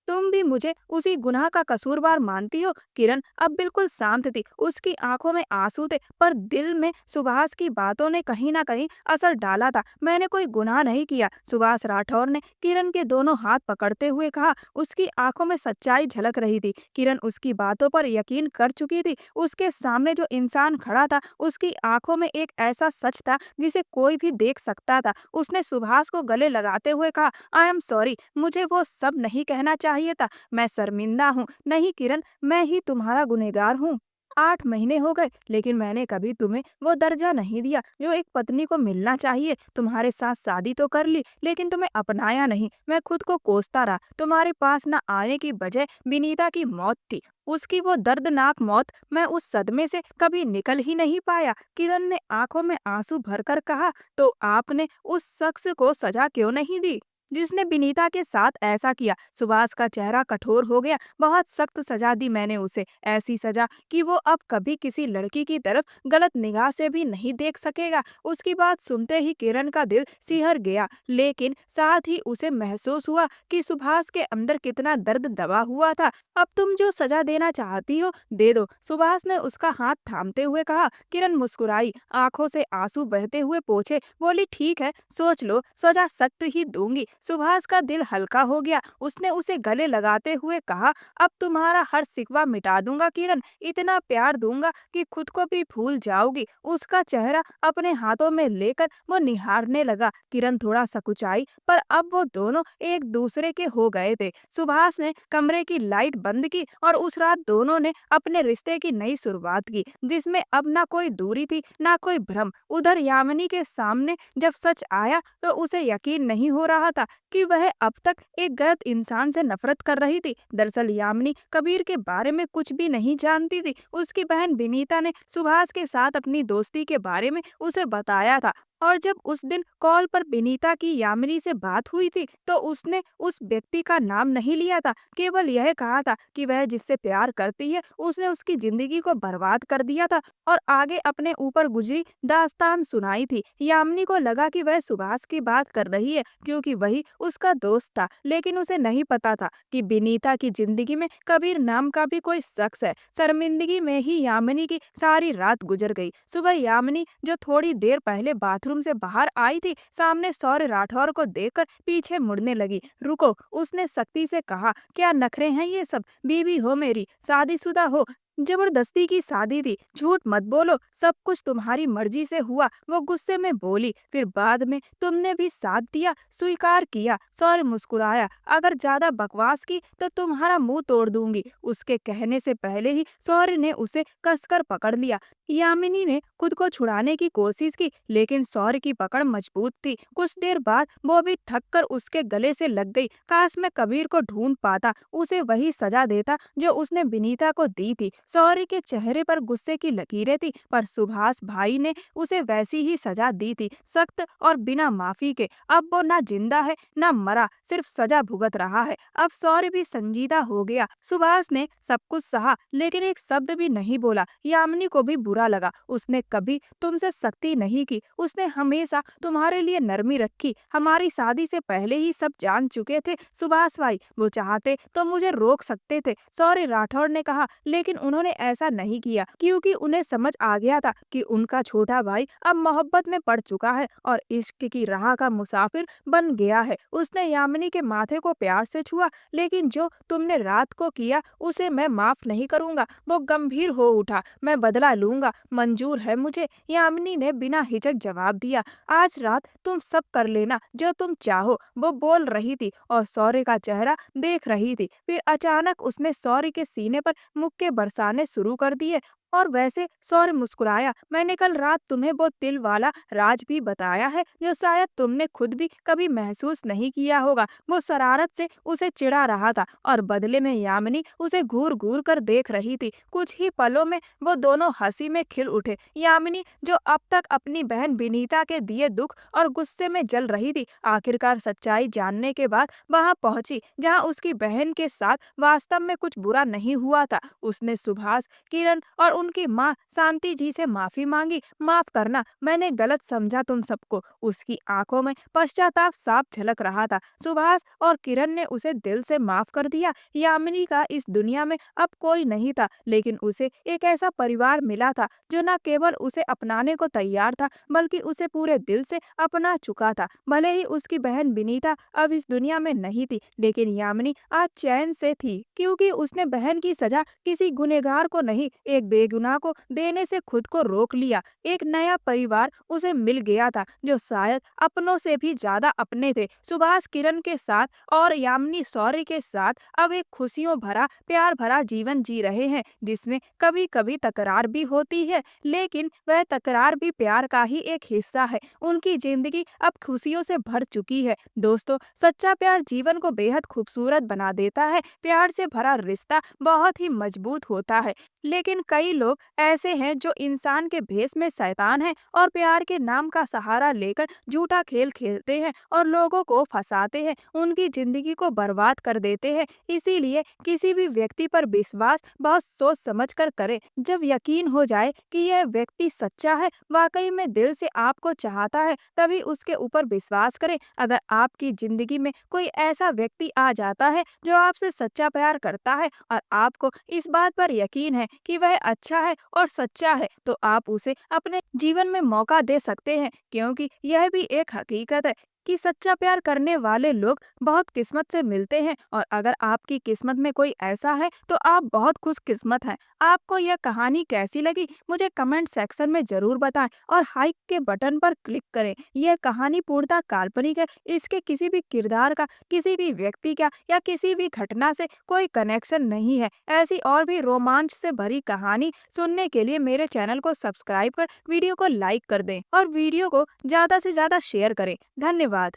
तुम भी मुझे उसी गुनाह का कसूरवार मानती हो? किरण अब बिल्कुल शांत थी। उसकी आंखों में आंसू थे, पर दिल में सुभाष की बातों ने कहीं ना कहीं असर डाला था। मैंने कोई गुनाह नहीं किया। सुभाष राठौर ने किरण के दोनों हाथ पकड़ते हुए कहा। उसकी आंखों में सच्चाई झलक रही थी। किरण उसकी बातों पर यकीन कर चुकी थी। उसके सामने जो इंसान खड़ा था, उसकी आंखों में एक ऐसा सच था जिसे कोई भी देख सकता था। उसने सुभाष को गले लगाते हुए कहा, आई एम सॉरी, मुझे वो सब नहीं कहना चाहिए था। मैं शर्मिंदा हूँ। नहीं किरण, मैं ही तुम्हारा गुनहगार हूँ। 8 महीने हो गए, लेकिन मैंने कभी तुम्हें वो दर्जा नहीं दिया जो एक पत्नी को मिलना चाहिए। तुम्हारे साथ शादी तो कर ली, लेकिन तुम्हें अपनाया नहीं। मैं खुद को कोसता रहा। तुम्हारे पास न आने की वजह विनीता की मौत थी। उसकी वो दर्दनाक मौत, मैं उस सदमे से कभी निकल ही नहीं पाया। किरण ने आंखों में आंसू भरकर कहा, तो आपने उस शख्स को सजा क्यों नहीं दी जिसने विनीता के साथ ऐसा किया? सुभाष का चेहरा कठोर हो गया। बहुत सख्त सजा दी मैंने उसे। ऐसी सजा कि वो अब कभी किसी लड़की की तरफ गलत निगाह से भी नहीं देख सकेगा। उसकी बात सुनते ही किरण का दिल सिहर गया, लेकिन साथ ही उसे महसूस हुआ कि सुभाष के अंदर कितना दर्द दबा हुआ था। अब तुम जो सजा देना चाहती हो, दे दो। सुभाष ने उसका हाथ थामते हुए कहा। किरण मुस्कुराई, आंखों से आंसू बहते हुए पोंछे। बोली, ठीक है, सोच लो, सजा सख्त ही दूंगी। सुभाष का दिल हल्का हो गया। उसने उसे गले लगाते हुए कहा, अब तुम्हारा हर सिकवा मिटा दूंगा किरण। इतना प्यार दूंगा कि खुद को भी भूल जाओगी। उसका चेहरा अपने हाथों में लेकर वो निहारने लगा। किरण थोड़ा सकुचाई, पर अब वो दोनों एक दूसरे के हो गए थे। सुभाष ने कमरे की लाइट बंद की और उस रात दोनों ने अपने रिश्ते की नई शुरुआत की, जिसमें अब ना कोई दूरी थी, ना कोई भ्रम। उधर यामिनी के सामने जब सच आया तो उसे यकीन नहीं हो रहा था। कि वह अब तक एक गलत इंसान से नफरत कर रही थी। दरअसल यामिनी कबीर के बारे में कुछ भी नहीं जानती थी। उसकी बहन विनीता ने सुभाष के साथ अपनी दोस्ती के बारे में उसे बताया था, और जब उस दिन कॉल पर विनीता की यामिनी से बात हुई थी तो उसने उस व्यक्ति का नाम नहीं लिया था, केवल यह कहा था कि वह जिससे प्यार करती है उसने उसकी जिंदगी को बर्बाद कर दिया था, और आगे अपने ऊपर गुजरी दास्तान सुनाई थी। यामिनी को लगा कि वह सुभाष की बात कर रही है क्योंकि वही उसका दोस्त था, लेकिन उसे नहीं पता था कि विनीता की जिंदगी में कबीर नाम का भी कोई शख्स है। शर्मिंदगी में ही यामिनी की सारी रात गुजर गई। सुबह यामिनी जो थोड़ी देर पहले बाथरूम से बाहर आई थी, सामने सौर्य राठौर को देखकर पीछे मुड़ने लगी। रुको, उसने सख्ती से कहा, क्या नखरे हैं ये सब? बीवी हो मेरी, शादीशुदा हो, जबरदस्ती की शादी थी, झूठ मत बोलो, सब कुछ तुम्हारी मर्जी से हुआ। वो गुस्से में बोली, फिर बाद में तुमने भी साथ दिया, स्वीकार किया। सौर्य मुस्कुराया, अगर ज्यादा बकवास की तो तुम्हारा मुंह तोड़ दूंगी। उसके कहने से पहले ही सौर्य ने उसे कसकर पकड़ लिया। यामिनी ने खुद को छुड़ाने की कोशिश की, लेकिन सौर्य की पकड़ मजबूत थी। कुछ देर बाद वो भी थक कर उसके गले से लग गई। काश मैं कबीर को ढूंढ पाता, उसे वही सजा देता जो उसने विनीता को दी थी। सौर्य के चेहरे पर गुस्से की लकीरें थी, पर सुभाष भाई ने उसे वैसी ही सजा दी थी, सख्त और बिना माफी के। अब वो ना जिंदा है ना मरा, सिर्फ सजा भुगत रहा है। अब सौर्य भी संजीदा हो गया। सुभाष ने सब कुछ सहा, लेकिन एक शब्द भी नहीं बोला। यामिनी को भी बुरा लगा। उसने कभी तुमसे सख्ती नहीं की, उसने हमेशा तुम्हारे लिए नरमी रखी। हमारी शादी से पहले ही सब जान चुके थे सुभाष भाई, वो चाहते तो मुझे रोक सकते थे, सौर्य राठौर ने कहा, लेकिन उन्होंने ऐसा नहीं किया क्योंकि उन्हें समझ आ गया था कि उनका छोटा भाई अब मोहब्बत में पड़ चुका है और इश्क की राह का मुसाफिर बन गया है। उसने यामिनी के माथे को प्यार से छुआ, लेकिन जो तुमने रात को किया उसे मैं माफ नहीं करूंगा। वो गंभीर हो उठा, मैं बदला लूंगा, मंजूर है मुझे। यामिनी ने बिना हिचक जवाब दिया, आज रात तुम सब कर लेना जो तुम चाहो। वो बोल रही थी और सौर्य का चेहरा देख रही थी। फिर अचानक उसने सौर्य के सीने पर मुक्के बरसाने शुरू कर दिए। और वैसे, सौर्य मुस्कुराया, मैंने कल रात तुम्हें वो तिल वाला राज भी बताया है जो शायद तुमने खुद भी कभी महसूस नहीं किया होगा। वो शरारत से उसे चिढ़ा रहा था और बदले में यामिनी उसे घूर घूर कर देख रही थी। कुछ ही पलों में वो दोनों हंसी में खिल उठे। यामिनी जो अब तक अपनी बहन विनीता के दिए दुख और गुस्से में जल रही थी, आखिरकार सच्चाई जानने के बाद वहां पहुंची जहां उसकी बहन के साथ वास्तव में कुछ बुरा नहीं हुआ था। उसने सुभाष, किरण और उनकी माँ शांति जी से माफी मांगी। माफ करना, मैंने गलत समझा तुम सबको। उसकी आंखों में पश्चाताप साफ झलक रहा था। सुभाष और किरण ने उसे दिल से माफ कर दिया। यामिनी का इस दुनिया में अब कोई नहीं था, लेकिन उसे एक ऐसा परिवार मिला था जो न केवल उसे अपनाने को तैयार था, बल्कि उसे पूरे दिल से अपना चुका था। भले ही उसकी बहन विनीता अब इस दुनिया में नहीं थी, लेकिन यामिनी आज चैन से थी, क्योंकि उसने बहन की सजा किसी गुनहगार को नहीं, एक बेगुनाह को देने से खुद को रोक लिया। एक नया परिवार उसे मिल गया था जो शायद अपनों से भी ज्यादा अपने थे। सुभाष किरण के साथ और यामिनी सौर्य के साथ अब एक खुशियों भरा, प्यार भरा जीवन जी रहे हैं, जिसमें कभी कभी तकरार भी होती है, लेकिन वह तकरार भी प्यार का ही एक हिस्सा है। उनकी जिंदगी अब खुशियों से भर चुकी है। दोस्तों, सच्चा प्यार जीवन को बेहद खूबसूरत बना देता है। प्यार से भरा रिश्ता बहुत ही मजबूत होता है, लेकिन कई लोग ऐसे हैं जो इंसान के भेष में शैतान हैं और प्यार के नाम का सहारा लेकर झूठा खेल खेलते हैं और लोगों को फंसाते हैं, उनकी जिंदगी को बर्बाद कर देते हैं। इसीलिए किसी भी व्यक्ति पर विश्वास बहुत सोच समझ कर करें। जब यकीन हो जाए कि यह व्यक्ति सच्चा है, वाकई में दिल से आपको चाहता है, तभी उसके ऊपर विश्वास करें। अगर आपकी जिंदगी में कोई ऐसा व्यक्ति आ जाता है जो आपसे सच्चा प्यार करता है और आपको इस बात पर यकीन है कि वह अच्छा है और सच्चा है, तो आप उसे अपने जीवन में मौका दे सकते हैं, क्योंकि यह भी एक हकीकत है कि सच्चा प्यार करने वाले लोग बहुत किस्मत से मिलते हैं। और अगर आपकी किस्मत में कोई ऐसा है तो आप बहुत खुशकिस्मत हैं। आपको यह कहानी कैसी लगी मुझे कमेंट सेक्शन में जरूर बताएं और हाइक के बटन पर क्लिक करें। यह कहानी पूर्णतः काल्पनिक है, इसके किसी भी किरदार का, किसी भी व्यक्ति का या किसी भी घटना से कोई कनेक्शन नहीं है। ऐसी और भी रोमांच से भरी कहानी सुनने के लिए मेरे चैनल को सब्सक्राइब कर वीडियो को लाइक कर दें और वीडियो को ज्यादा से ज्यादा शेयर करें। धन्यवाद।